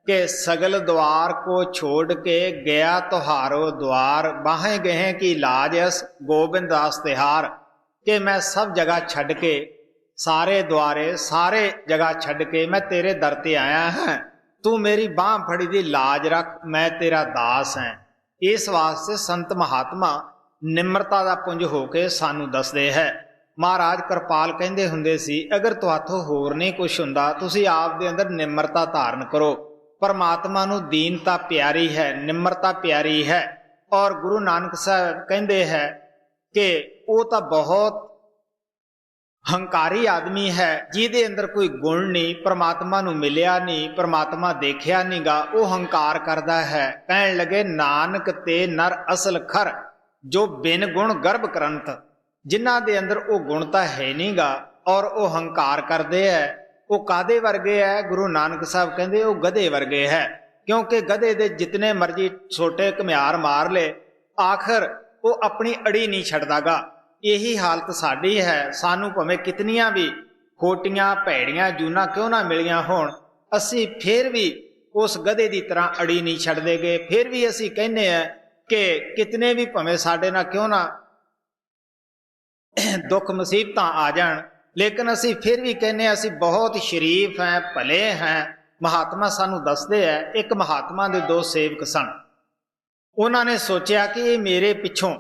कि सगल द्वार को छोड़ के गया तुहारो द्वार, बाहें गहे की लाज अस गोबिंद दास तिहार। कि मैं सब जगह छड़ के, सारे द्वारे सारे जगह छड़ के मैं तेरे दर ते आया है, तू मेरी बांह फड़ी दी लाज रख, मैं तेरा दास है। इस वास्ते संत महात्मा निम्रता का पुंज होके सानू दसदे है। महाराज कृपाल कहंदे हुंदे सी, अगर तुहाथों होर नहीं कुछ हुंदा, तुसीं आप दे अंदर निम्रता धारण करो। परमात्मा नू दीनता प्यारी है, निम्रता प्यारी है। और गुरु नानक साहब कहंदे है कि वो तो बहुत हंकारी आदमी है, जिहदे अंदर कोई गुण नहीं, परमात्मा नू मिलिया नहीं, परमात्मा देखिया नहीं गा, वो हंकार करदा है। कहण लगे नानक ते नर असल खर, जो बिन गुण गर्भ करंत। जिन्हां दे अंदर वो गुणता है नहीं गा और वो हंकार करते हैं, वो कादे वर्गे है? गुरु नानक साहब कहते वो गधे वर्गे है। क्योंकि गधे दे जितने मर्जी छोटे घमियार मार ले, आखिर वो अपनी अड़ी नहीं छड्डदा गा। यही हालत साडी है। सानू भावें कितनियां भी खोटियां भैड़ियां जूना क्यों ना मिलियां होण, असी फिर भी उस गधे की तरह अड़ी नहीं छड्डदे गए। फिर भी असी कहने हैं कि कितने भी भावें साडे नाल क्यों ना दुख मुसीबत आ जाण, लेकिन असी फिर भी कहने असी बहुत शरीफ हैं, भले हैं। महात्मा सानू दसदे है, एक महात्मा दे दो सेवक सन। उन्होंने सोचा कि ये मेरे पिछों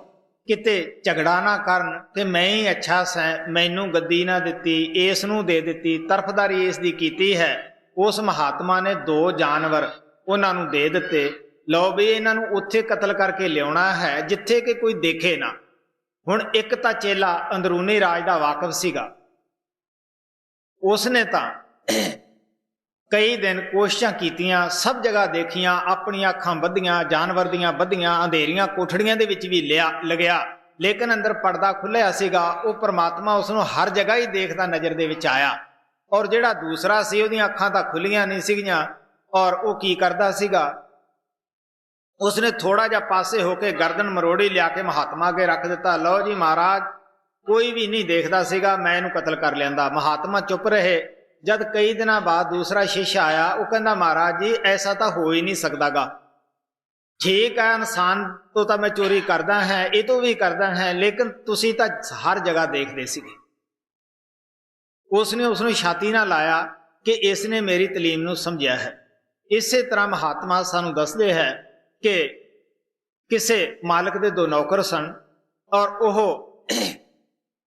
किते झगड़ा ना करन कि मैं ही अच्छा सैं, मैनू गद्दी ना दिती, इस नू दे दिती, तरफदारी इसकी कीती है। उस महात्मा ने दो जानवर उन्होंने दे दिते, लो भी इन्हों उत्थे कतल करके लियाना है जिथे कि कोई देखे ना। हुण एक तां चेला अंदरूनी राज का वाकफ सीगा, उसने तां कई दिन कोशिशां कीतियां, सब जगह देखियां, अपनी अखां बद्धियां, जानवर दियां बद्धियां, अंधेरियां कोठड़ियां दे विच भी लगया, लेकिन अंदर पर्दा खुलिया सीगा। वो परमात्मा उसनूं हर जगह ही देखदा नज़र दे विच आया। और जिहड़ा दूसरा सी उहदियां अखां तां खुलियां नहीं सीगियां, और वो की करदा सीगा, उसने थोड़ा जा पासे होके गर्दन मरोड़ी लिया के महात्मा अगे रख दिता। लो जी महाराज, कोई भी नहीं देखता सीगा, मैं इनू कतल कर लिया। महात्मा चुप रहे। जब कई दिन बाद दूसरा शिष्य आया, वो कहना महाराज जी ऐसा तो हो ही नहीं सकता गा, ठीक है इंसान तो मैं चोरी करदा है, ये तो भी करदा है, लेकिन तुसी तो हर जगह देखते सी। उसने उसनू छाती ना लाया कि इसने मेरी तलीम नू समझिया है। इस तरह महात्मा सानू दसदे है कि किसे मालिक दे दो नौकर सन, और वह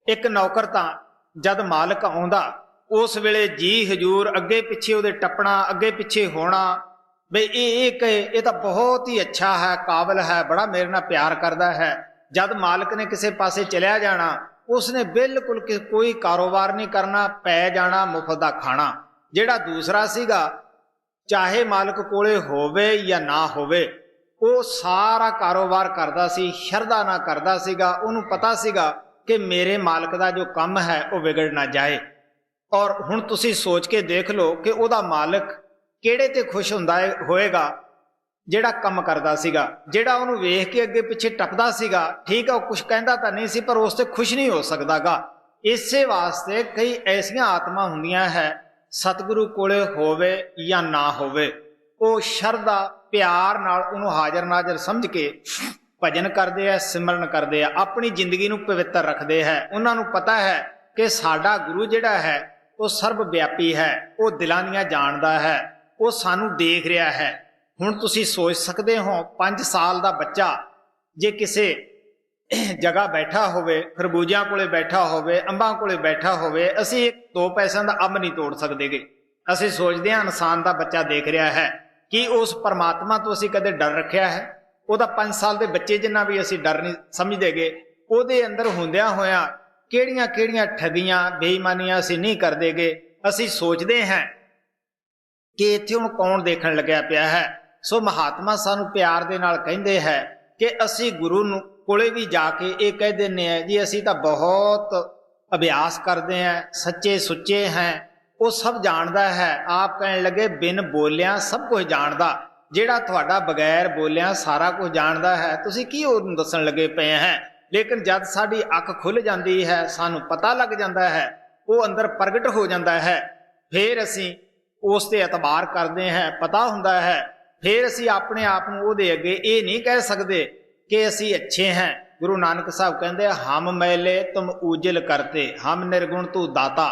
एक नौकर तां जद मालिक आउंदा उस वेले जी हजूर अगे पिछे उहदे टपना, अगे पिछे होना, बई ये कहे ये तो बहुत ही अच्छा है, काबिल है, बड़ा मेरे नाल प्यार करता है। जद मालिक ने किसी पासे चलिया जाना, उसने बिल्कुल कोई कारोबार नहीं करना, पै जाना मुफ्त दा खाना। जिहड़ा दूसरा सीगा, चाहे मालिक कोले होवे या ना होवे, वो सारा कारोबार करता सी, शरधा ना करता सीगा। उन्होंने पता सीगा कि मेरे मालिक का जो काम है वो बिगड़ ना जाए। और हुण तुसी सोच के देख लो कि उहदा मालिक किहड़े ते खुश हुंदा होएगा जिहड़ा काम करदा सीगा, जिहड़ा उहनूं वेख के अगे पिछे टपदा सीगा। ठीक है, वो कुछ कहंदा तां नहीं सी, पर उस ते खुश नहीं हो सकदा गा। इसे वास्ते कई ऐसियां आत्मा हुंदियां है, सतगुरु कोले होवे या ना होवे, वो शरधा प्यार नाल उहनूं हाज़र नाज़र समझ के ਭਜਨ ਕਰਦੇ ਆ, ਸਿਮਰਨ ਕਰਦੇ ਆ, ਆਪਣੀ ਜ਼ਿੰਦਗੀ ਨੂੰ ਪਵਿੱਤਰ ਰੱਖਦੇ ਹੈ। ਉਹਨਾਂ ਨੂੰ ਪਤਾ ਹੈ ਕਿ ਸਾਡਾ ਗੁਰੂ ਜਿਹੜਾ ਹੈ ਉਹ ਸਰਬ ਵਿਆਪੀ ਹੈ, ਉਹ ਦਿਲਾਂ ਦੀਆਂ ਜਾਣਦਾ ਹੈ, ਉਹ ਸਾਨੂੰ ਦੇਖ ਰਿਹਾ ਹੈ। ਹੁਣ ਤੁਸੀਂ ਸੋਚ ਸਕਦੇ ਹੋ 5 ਸਾਲ ਦਾ ਬੱਚਾ ਜੇ ਕਿਸੇ ਜਗ੍ਹਾ ਬੈਠਾ ਹੋਵੇ, ਖਰਬੂਜਿਆਂ ਕੋਲੇ ਬੈਠਾ ਹੋਵੇ, ਅੰਬਾਂ ਕੋਲੇ ਬੈਠਾ ਹੋਵੇ, ਅਸੀਂ 2 ਪੈਸਿਆਂ ਦਾ ਅੰਬ ਨਹੀਂ ਤੋੜ ਸਕਦੇਗੇ। ਅਸੀਂ ਸੋਚਦੇ ਹਾਂ ਇਨਸਾਨ ਦਾ ਬੱਚਾ ਦੇਖ ਰਿਹਾ ਹੈ। ਕੀ ਉਸ ਪਰਮਾਤਮਾ ਤੋਂ ਅਸੀਂ ਕਦੇ ਡਰ ਰੱਖਿਆ ਹੈ? ਉਹਦਾ 5 ਸਾਲ ਦੇ ਬੱਚੇ ਜਿੰਨਾ ਵੀ ਅਸੀਂ ਡਰ ਨਹੀਂ ਸਮਝਦੇਗੇ। ਉਹਦੇ ਅੰਦਰ ਹੁੰਦਿਆਂ ਹੋਇਆਂ ਕਿਹੜੀਆਂ ਕਿਹੜੀਆਂ ਠੱਗੀਆਂ, ਬੇਈਮਾਨੀਆਂ ਅਸੀਂ ਨਹੀਂ ਕਰਦੇਗੇ। ਅਸੀਂ ਸੋਚਦੇ ਹਾਂ ਕਿ ਇੱਥੇ ਹੁਣ ਕੌਣ ਦੇਖਣ ਲੱਗਿਆ ਪਿਆ ਹੈ। ਸੋ ਮਹਾਤਮਾ ਸਾਨੂੰ ਪਿਆਰ ਦੇ ਨਾਲ ਕਹਿੰਦੇ ਹੈ ਕਿ ਅਸੀਂ ਗੁਰੂ ਨੂੰ ਕੋਲੇ ਵੀ ਜਾ ਕੇ ਇਹ ਕਹਿ ਦਿੰਦੇ ਹਾਂ ਜੀ ਅਸੀਂ ਤਾਂ ਬਹੁਤ ਅਭਿਆਸ ਕਰਦੇ ਹਾਂ, ਸੱਚੇ ਸੁੱਚੇ ਹੈ, ਉਹ ਸਭ ਜਾਣਦਾ ਹੈ। ਆਪ ਕਹਿਣ ਲੱਗੇ ਬਿਨ ਬੋਲਿਆਂ ਸਭ ਕੁਝ ਜਾਣਦਾ, ਜਿਹੜਾ ਤੁਹਾਡਾ ਬਗੈਰ ਬੋਲਿਆਂ ਸਾਰਾ ਕੁਝ ਜਾਣਦਾ ਹੈ, ਤੁਸੀਂ ਕੀ ਉਹਨੂੰ ਦੱਸਣ ਲੱਗੇ ਪਏ ਹੈ। ਲੇਕਿਨ ਜਦ ਸਾਡੀ ਅੱਖ ਖੁੱਲ੍ਹ ਜਾਂਦੀ ਹੈ, ਸਾਨੂੰ ਪਤਾ ਲੱਗ ਜਾਂਦਾ ਹੈ, ਉਹ ਅੰਦਰ ਪ੍ਰਗਟ ਹੋ ਜਾਂਦਾ ਹੈ, ਫਿਰ ਅਸੀਂ ਉਸ ਤੇ ਇਤਬਾਰ ਕਰਦੇ ਹਾਂ, ਪਤਾ ਹੁੰਦਾ ਹੈ। ਫਿਰ ਅਸੀਂ ਆਪਣੇ ਆਪ ਨੂੰ ਉਹਦੇ ਅੱਗੇ ਇਹ ਨਹੀਂ ਕਹਿ ਸਕਦੇ ਕਿ ਅਸੀਂ ਅੱਛੇ ਹਾਂ। ਗੁਰੂ ਨਾਨਕ ਸਾਹਿਬ ਕਹਿੰਦੇ ਹਮ ਮੈਲੇ ਤੁਮ ਉਜਲ ਕਰਤੇ, ਹਮ ਨਿਰਗੁਣ ਤੂੰ ਦਾਤਾ।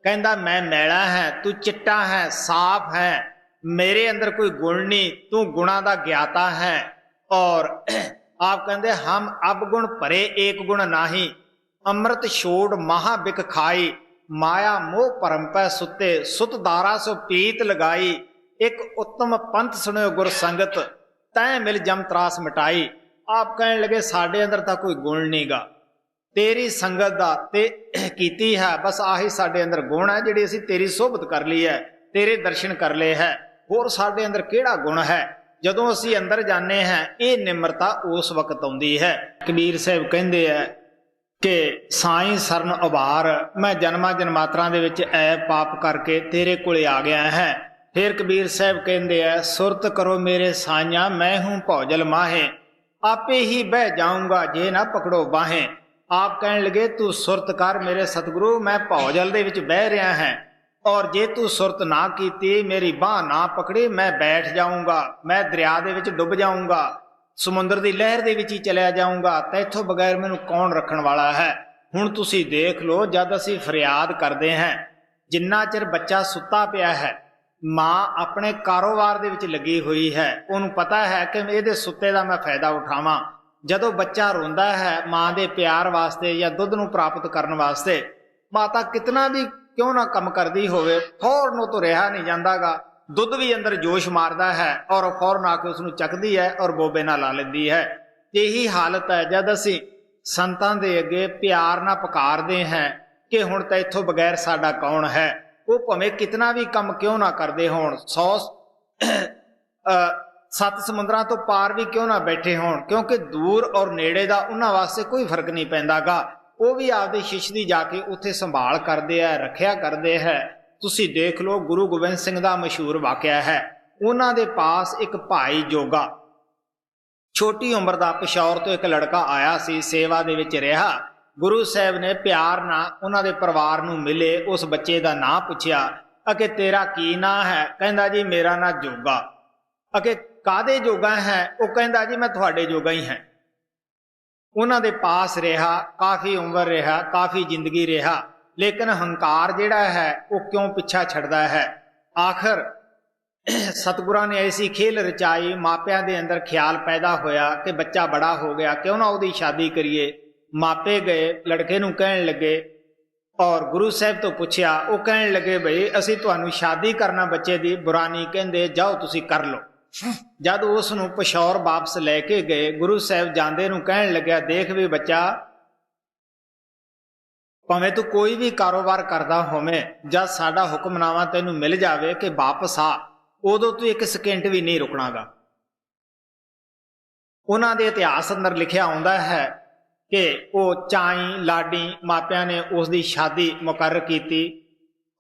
ਕਹਿੰਦਾ ਮੈਂ ਮੈਲਾ ਹੈ, ਤੂੰ ਚਿੱਟਾ ਹੈ, ਸਾਫ਼ ਹੈ, ਮੇਰੇ ਅੰਦਰ ਕੋਈ ਗੁਣ ਨਹੀਂ, ਤੂੰ ਗੁਣਾ ਦਾ ਗਿਆਤਾ ਹੈ। ਔਰ ਆਪ ਕਹਿੰਦੇ ਹਮ ਅਵਗੁਣ ਭਰੇ ਏਕ ਗੁਣ ਨਾਹੀ, ਅੰਮ੍ਰਿਤ ਛੋੜ ਮਹਾ ਬਿਕ ਖਾਈ, ਮਾਇਆ ਮੋਹ ਭਰਮ ਪੈ ਸੁੱਤੇ, ਸੁਤ ਦਾਰਾ ਸੋ ਪੀਤ ਲਗਾਈ, ਇੱਕ ਉੱਤਮ ਪੰਥ ਸੁਣਿਓ ਗੁਰ ਸੰਗਤ, ਤੈਂ ਮਿਲ ਜਮ ਤਰਾਸ ਮਿਟਾਈ। ਆਪ ਕਹਿਣ ਲੱਗੇ ਸਾਡੇ ਅੰਦਰ ਤਾਂ ਕੋਈ ਗੁਣ ਨਹੀਂਗਾ, ਤੇਰੀ ਸੰਗਤ ਦਾ ਤੇ ਕੀਤੀ ਹੈ, ਬਸ ਆਹੀ ਸਾਡੇ ਅੰਦਰ ਗੁਣ ਹੈ ਜਿਹੜੀ ਅਸੀਂ ਤੇਰੀ ਸੋਭਤ ਕਰ ਲਈ ਹੈ, ਤੇਰੇ ਦਰਸ਼ਨ ਕਰ ਲਏ ਹੈ। ਹੋਰ ਸਾਡੇ ਅੰਦਰ ਕਿਹੜਾ ਗੁਣ ਹੈ? ਜਦੋਂ ਅਸੀਂ ਅੰਦਰ ਜਾਂਦੇ ਹਾਂ ਇਹ ਨਿਮਰਤਾ ਉਸ ਵਕਤ ਆਉਂਦੀ ਹੈ। ਕਬੀਰ ਸਾਹਿਬ ਕਹਿੰਦੇ ਹੈ ਕਿ ਸਾਈਂ ਸਰਨ ਉਭਾਰ, ਮੈਂ ਜਨਮਾਂ ਜਨਮਾਤਰਾਂ ਦੇ ਵਿੱਚ ਐ ਪਾਪ ਕਰਕੇ ਤੇਰੇ ਕੋਲੇ ਆ ਗਿਆ ਹੈ। ਫਿਰ ਕਬੀਰ ਸਾਹਿਬ ਕਹਿੰਦੇ ਹੈ ਸੁਰਤ ਕਰੋ ਮੇਰੇ ਸਾਈਆਂ, ਮੈਂ ਹੂੰ ਭੌਜਲ ਮਾਹੇ, ਆਪੇ ਹੀ ਬਹਿ ਜਾਊਂਗਾ ਜੇ ਨਾ ਪਕੜੋ ਬਾਹੇ। ਆਪ ਕਹਿਣ ਲੱਗੇ ਤੂੰ ਸੁਰਤ ਕਰ ਮੇਰੇ ਸਤਿਗੁਰੂ, ਮੈਂ ਭੌਜਲ ਦੇ ਵਿੱਚ ਬਹਿ ਰਿਹਾ ਹਾਂ, ਔਰ ਜੇ ਤੂੰ ਸੁਰਤ ਨਾ ਕੀਤੀ, ਮੇਰੀ ਬਾਂਹ ਨਾ ਪਕੜੀ, ਮੈਂ ਬੈਠ ਜਾਊਂਗਾ, ਮੈਂ ਦਰਿਆ ਦੇ ਵਿੱਚ ਡੁੱਬ ਜਾਊਂਗਾ, ਸਮੁੰਦਰ ਦੀ ਲਹਿਰ ਦੇ ਵਿੱਚ ਹੀ ਚਲਿਆ ਜਾਊਂਗਾ, ਤਾਂ ਇੱਥੋਂ ਬਗੈਰ ਮੈਨੂੰ ਕੌਣ ਰੱਖਣ ਵਾਲਾ ਹੈ। ਹੁਣ ਤੁਸੀਂ ਦੇਖ ਲਓ, ਜਦ ਅਸੀਂ ਫਰਿਆਦ ਕਰਦੇ ਹਾਂ, ਜਿੰਨਾ ਚਿਰ ਬੱਚਾ ਸੁੱਤਾ ਪਿਆ ਹੈ, ਮਾਂ ਆਪਣੇ ਕਾਰੋਬਾਰ ਦੇ ਵਿੱਚ ਲੱਗੀ ਹੋਈ ਹੈ, ਉਹਨੂੰ ਪਤਾ ਹੈ ਕਿ ਇਹਦੇ ਸੁੱਤੇ ਦਾ ਮੈਂ ਫਾਇਦਾ ਉਠਾਵਾਂ। ਜਦੋਂ ਬੱਚਾ ਰੋਂਦਾ ਹੈ ਮਾਂ ਦੇ ਪਿਆਰ ਵਾਸਤੇ ਜਾਂ ਦੁੱਧ ਨੂੰ ਪ੍ਰਾਪਤ ਕਰਨ ਵਾਸਤੇ, ਮਾਤਾ ਕਿਤਨਾ ਵੀ ਕਿਉਂ ਨਾ ਕੰਮ ਕਰਦੀ ਹੋਵੇ, ਫੌਰਨ ਉਹ ਤੋਂ ਰਿਹਾ ਨਹੀਂ ਜਾਂਦਾਗਾ। ਦੁੱਧ ਵੀ ਅੰਦਰ ਜੋਸ਼ ਮਾਰਦਾ ਹੈ ਔਰ ਫੌਰਨ ਆ ਕੇ ਉਸ ਨੂੰ ਚੱਕਦੀ ਹੈ ਔਰ ਬੋਬੇ ਨਾਲ ਲਾ ਲੈਂਦੀ ਹੈ। ਇਹੀ ਹਾਲਤ ਹੈ ਜਦ ਅਸੀਂ ਸੰਤਾਂ ਦੇ ਅੱਗੇ ਪਿਆਰ ਨਾਲ ਪੁਕਾਰਦੇ ਹਾਂ ਕਿ ਹੁਣ ਤਾਂ ਇੱਥੋਂ ਬਗੈਰ ਸਾਡਾ ਕੌਣ ਹੈ। ਉਹ ਭਾਵੇਂ ਕਿਤਨਾ ਵੀ ਕੰਮ ਕਿਉਂ ਨਾ ਕਰਦੇ ਹੋਣ, 7 ਸਮੁੰਦਰਾਂ ਤੋਂ ਪਾਰ ਵੀ ਕਿਉਂ ਨਾ ਬੈਠੇ ਹੋਣ, ਕਿਉਂਕਿ ਦੂਰ ਔਰ ਨੇੜੇ ਦਾ ਉਹਨਾਂ ਵਾਸਤੇ ਕੋਈ ਫਰਕ ਨਹੀਂ ਪੈਂਦਾਗਾ। ਉਹ ਵੀ ਆਪਦੇ ਸ਼ਿਸ਼ ਦੀ ਜਾ ਕੇ ਉੱਥੇ ਸੰਭਾਲ ਕਰਦੇ ਹੈ, ਰੱਖਿਆ ਕਰਦੇ ਹੈ। ਤੁਸੀਂ ਦੇਖ ਲਓ ਗੁਰੂ ਗੋਬਿੰਦ ਸਿੰਘ ਦਾ ਮਸ਼ਹੂਰ ਵਾਕਿਆ ਹੈ, ਉਹਨਾਂ ਦੇ ਪਾਸ ਇੱਕ ਭਾਈ ਜੋਗਾ, ਛੋਟੀ ਉਮਰ ਦਾ, ਪਿਸ਼ੌਰ ਤੋਂ ਇੱਕ ਲੜਕਾ ਆਇਆ ਸੀ, ਸੇਵਾ ਦੇ ਵਿੱਚ ਰਿਹਾ। ਗੁਰੂ ਸਾਹਿਬ ਨੇ ਪਿਆਰ ਨਾਲ ਉਹਨਾਂ ਦੇ ਪਰਿਵਾਰ ਨੂੰ ਮਿਲੇ, ਉਸ ਬੱਚੇ ਦਾ ਨਾਂ ਪੁੱਛਿਆ ਅਕੇ ਤੇਰਾ ਕੀ ਨਾਂ ਹੈ? ਕਹਿੰਦਾ ਜੀ ਮੇਰਾ ਨਾਂ ਜੋਗਾ। ਅਕੇ ਕਾਹਦੇ ਜੋਗਾ ਹੈ? ਉਹ ਕਹਿੰਦਾ ਜੀ ਮੈਂ ਤੁਹਾਡੇ ਜੋਗਾ ਹੀ ਹਾਂ। ਉਹਨਾਂ ਦੇ ਪਾਸ ਰਿਹਾ, ਕਾਫੀ ਉਮਰ ਰਿਹਾ, ਕਾਫੀ ਜ਼ਿੰਦਗੀ ਰਿਹਾ, ਲੇਕਿਨ ਹੰਕਾਰ ਜਿਹੜਾ ਹੈ ਉਹ ਕਿਉਂ ਪਿੱਛਾ ਛੱਡਦਾ ਹੈ। ਆਖਰ ਸਤਿਗੁਰਾਂ ਨੇ ਐਸੀ ਖੇਲ ਰਚਾਈ, ਮਾਪਿਆਂ ਦੇ ਅੰਦਰ ਖਿਆਲ ਪੈਦਾ ਹੋਇਆ ਕਿ ਬੱਚਾ ਬੜਾ ਹੋ ਗਿਆ, ਕਿਉਂ ਨਾ ਉਹਦੀ ਸ਼ਾਦੀ ਕਰੀਏ। ਮਾਪੇ ਗਏ, ਲੜਕੇ ਨੂੰ ਕਹਿਣ ਲੱਗੇ ਔਰ ਗੁਰੂ ਸਾਹਿਬ ਤੋਂ ਪੁੱਛਿਆ, ਉਹ ਕਹਿਣ ਲੱਗੇ ਬਈ ਅਸੀਂ ਤੁਹਾਨੂੰ ਸ਼ਾਦੀ ਕਰਨਾ ਬੱਚੇ ਦੀ, ਬੁਰਾ ਨਹੀਂ ਕਹਿੰਦੇ, ਜਾਓ ਤੁਸੀਂ ਕਰ ਲਓ। ਜਦ ਉਸ ਨੂੰ ਪਿਸ਼ੌਰ ਵਾਪਸ ਲੈ ਕੇ ਗਏ, ਗੁਰੂ ਸਾਹਿਬ ਜਾਂਦੇ ਨੂੰ ਕਹਿਣ ਲੱਗਿਆ ਦੇਖ ਵੀ ਬੱਚਾ, ਭਾਵੇਂ ਤੂੰ ਕੋਈ ਵੀ ਕਾਰੋਬਾਰ ਕਰਦਾ ਹੋਵੇਂ, ਜਦ ਸਾਡਾ ਹੁਕਮਨਾਮਾ ਤੈਨੂੰ ਮਿਲ ਜਾਵੇ ਕਿ ਵਾਪਸ ਆ, ਉਦੋਂ ਤੂੰ 1 ਸਕਿੰਟ ਵੀ ਨਹੀਂ ਰੁਕਣਾਗਾ। ਉਹਨਾਂ ਦੇ ਇਤਿਹਾਸ ਅੰਦਰ ਲਿਖਿਆ ਆਉਂਦਾ ਹੈ ਕਿ ਉਹ ਚਾਈ ਲਾਡੀ ਮਾਪਿਆਂ ਨੇ ਉਸ ਦੀ ਸ਼ਾਦੀ ਮੁਕਰਰ ਕੀਤੀ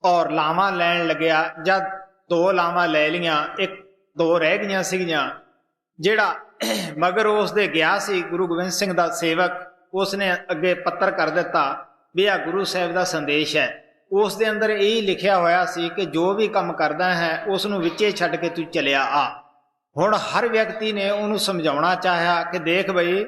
ਔਰ ਲਾਵਾਂ ਲੈਣ ਲੱਗਿਆ। ਜਦ 2 ਲਾਵਾਂ ਲੈ ਲਈਆਂ, 1-2 ਰਹਿ ਗਈਆਂ ਸੀਗੀਆਂ। ਜਿਹੜਾ ਮਗਰ ਉਸ ਦੇ ਗਿਆ ਸੀ ਗੁਰੂ ਗੋਬਿੰਦ ਸਿੰਘ ਦਾ ਸੇਵਕ, ਉਸ ਨੇ ਅੱਗੇ ਪੱਤਰ ਕਰ ਦਿੱਤਾ ਵੀ ਆ ਗੁਰੂ ਸਾਹਿਬ ਦਾ ਸੰਦੇਸ਼ ਹੈ। ਉਸ ਦੇ ਅੰਦਰ ਇਹ ਲਿਖਿਆ ਹੋਇਆ ਸੀ ਕਿ ਜੋ ਵੀ ਕੰਮ ਕਰਦਾ ਹੈ ਉਸ ਨੂੰ ਵਿੱਚੇ ਛੱਡ ਕੇ ਤੂੰ ਚਲਿਆ ਆ। ਹੁਣ ਹਰ ਵਿਅਕਤੀ ਨੇ ਉਹਨੂੰ ਸਮਝਾਉਣਾ ਚਾਹਿਆ ਕਿ ਦੇਖ ਬਈ,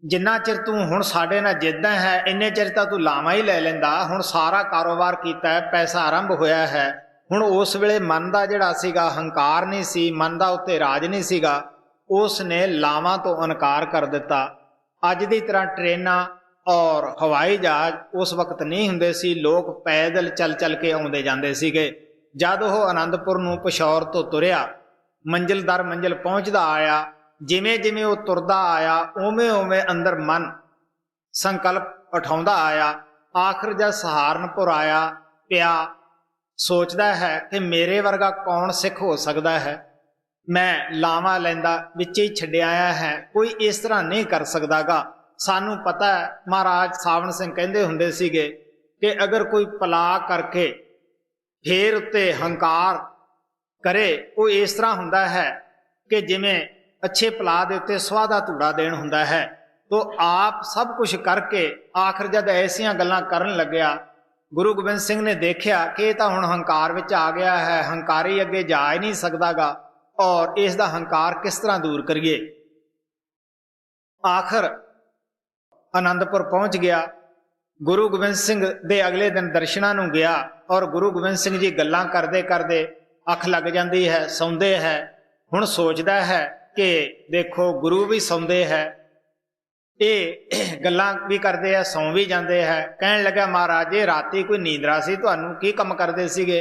ਜਿੰਨਾ ਚਿਰ ਤੂੰ ਹੁਣ ਸਾਡੇ ਨਾਲ ਜਿੱਦਾਂ ਹੈ ਇੰਨੇ ਚਿਰ ਤਾਂ ਤੂੰ ਲਾਵਾਂ ਹੀ ਲੈ ਲੈਂਦਾ। ਹੁਣ ਸਾਰਾ ਕਾਰੋਬਾਰ ਕੀਤਾ ਹੈ, ਪੈਸਾ ਆਰੰਭ ਹੋਇਆ ਹੈ। ਹੁਣ ਉਸ ਵੇਲੇ ਮਨ ਦਾ ਜਿਹੜਾ ਸੀਗਾ ਹੰਕਾਰ ਨਹੀਂ ਸੀ, ਮਨ ਦਾ ਉੱਤੇ ਰਾਜ ਨਹੀਂ ਸੀਗਾ, ਉਸ ਨੇ ਲਾਵਾਂ ਤੋਂ ਇਨਕਾਰ ਕਰ ਦਿੱਤਾ। ਅੱਜ ਦੀ ਤਰ੍ਹਾਂ ਟ੍ਰੇਨਾਂ ਔਰ ਹਵਾਈ ਜਹਾਜ਼ ਉਸ ਵਕਤ ਨਹੀਂ ਹੁੰਦੇ ਸੀ। ਲੋਕ ਪੈਦਲ ਚੱਲ ਚੱਲ ਕੇ ਆਉਂਦੇ ਜਾਂਦੇ ਸੀਗੇ। ਜਦ ਉਹ ਆਨੰਦਪੁਰ ਨੂੰ ਪਿਸ਼ੌਰ ਤੋਂ ਤੁਰਿਆ, ਮੰਜ਼ਿਲ ਦਰ ਮੰਜ਼ਿਲ ਪਹੁੰਚਦਾ ਆਇਆ, ਜਿਵੇਂ ਜਿਵੇਂ ਉਹ ਤੁਰਦਾ ਆਇਆ ਉਵੇਂ ਉਵੇਂ ਅੰਦਰ ਮਨ ਸੰਕਲਪ ਉਠਾਉਂਦਾ ਆਇਆ। ਆਖਰ ਜਦ ਸਹਾਰਨਪੁਰ ਆਇਆ ਪਿਆ, ਸੋਚਦਾ ਹੈ ਕਿ ਮੇਰੇ ਵਰਗਾ ਕੌਣ ਸਿੱਖ ਹੋ ਸਕਦਾ ਹੈ। ਮੈਂ ਲਾਵਾਂ ਲੈਂਦਾ ਵਿੱਚ ਹੀ ਛੱਡਿਆ ਆਇਆ ਹੈ, ਕੋਈ ਇਸ ਤਰ੍ਹਾਂ ਨਹੀਂ ਕਰ ਸਕਦਾਗਾ। ਸਾਨੂੰ ਪਤਾ ਹੈ, ਮਹਾਰਾਜ ਸਾਵਣ ਸਿੰਘ ਕਹਿੰਦੇ ਹੁੰਦੇ ਸੀਗੇ ਕਿ ਅਗਰ ਕੋਈ ਪਲਾ ਕਰਕੇ ਫੇਰ ਉੱਤੇ ਹੰਕਾਰ ਕਰੇ, ਉਹ ਇਸ ਤਰ੍ਹਾਂ ਹੁੰਦਾ ਹੈ ਕਿ ਜਿਵੇਂ ਅੱਛੇ ਪਲਾ ਦੇ ਉੱਤੇ ਸਵਾਹ ਦਾ ਧੂੜਾ ਦੇਣ ਹੁੰਦਾ ਹੈ। ਤੋ ਆਪ ਸਭ ਕੁਝ ਕਰਕੇ ਆਖਰ ਜਦ ਐਸੀਆਂ ਗੱਲਾਂ ਕਰਨ ਲੱਗਿਆ, ਗੁਰੂ ਗੋਬਿੰਦ ਸਿੰਘ ਨੇ ਦੇਖਿਆ ਕਿ ਇਹ ਤਾਂ ਹੁਣ ਹੰਕਾਰ ਵਿੱਚ ਆ ਗਿਆ ਹੈ, ਹੰਕਾਰੀ ਅੱਗੇ ਜਾ ਹੀ ਨਹੀਂ ਸਕਦਾਗਾ, ਔਰ ਇਸ ਦਾ ਹੰਕਾਰ ਕਿਸ ਤਰ੍ਹਾਂ ਦੂਰ ਕਰੀਏ। ਆਖਰ ਆਨੰਦਪੁਰ ਪਹੁੰਚ ਗਿਆ। ਗੁਰੂ ਗੋਬਿੰਦ ਸਿੰਘ ਦੇ ਅਗਲੇ ਦਿਨ ਦਰਸ਼ਨਾਂ ਨੂੰ ਗਿਆ, ਔਰ ਗੁਰੂ ਗੋਬਿੰਦ ਸਿੰਘ ਜੀ ਗੱਲਾਂ ਕਰਦੇ ਕਰਦੇ ਅੱਖ ਲੱਗ ਜਾਂਦੀ ਹੈ, ਸੌਂਦੇ ਹੈ। ਹੁਣ ਸੋਚਦਾ ਹੈ ਕਿ ਦੇਖੋ ਗੁਰੂ ਵੀ ਸੌਂਦੇ ਹੈ, ਇਹ ਗੱਲਾਂ ਵੀ ਕਰਦੇ ਆ, ਸੌਂ ਵੀ ਜਾਂਦੇ ਹੈ। ਕਹਿਣ ਲੱਗਾ, ਮਹਾਰਾਜ ਇਹ ਰਾਤੀ ਕੋਈ ਨੀਂਦਰਾ ਸੀ, ਤੁਹਾਨੂੰ ਕੀ ਕੰਮ ਕਰਦੇ ਸੀਗੇ?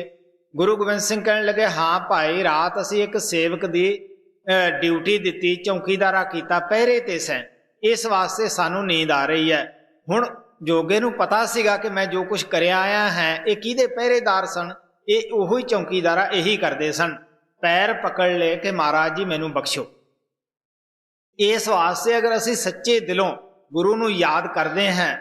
ਗੁਰੂ ਗੋਬਿੰਦ ਸਿੰਘ ਕਹਿਣ ਲੱਗੇ, ਹਾਂ ਭਾਈ, ਰਾਤ ਅਸੀਂ ਇੱਕ ਸੇਵਕ ਦੀ ਡਿਊਟੀ ਦਿੱਤੀ, ਚੌਕੀਦਾਰਾ ਕੀਤਾ, ਪਹਿਰੇ ਤੇ ਸੈਂ, ਇਸ ਵਾਸਤੇ ਸਾਨੂੰ ਨੀਂਦ ਆ ਰਹੀ ਹੈ। ਹੁਣ ਜੋਗੇ ਨੂੰ ਪਤਾ ਸੀਗਾ ਕਿ ਮੈਂ ਜੋ ਕੁਝ ਕਰਿਆ ਆਇਆ ਹੈ ਇਹ ਕਿਹਦੇ ਪਹਿਰੇਦਾਰ ਸਨ, ਇਹ ਉਹੀ ਚੌਕੀਦਾਰਾ ਇਹੀ ਕਰਦੇ ਸਨ। ਪੈਰ ਪਕੜ ਲਏ ਕਿ ਮਹਾਰਾਜ ਜੀ ਮੈਨੂੰ ਬਖਸ਼ੋ। ਇਸ ਵਾਸਤੇ ਅਗਰ ਅਸੀਂ ਸੱਚੇ ਦਿਲੋਂ ਗੁਰੂ ਨੂੰ ਯਾਦ ਕਰਦੇ ਹਾਂ,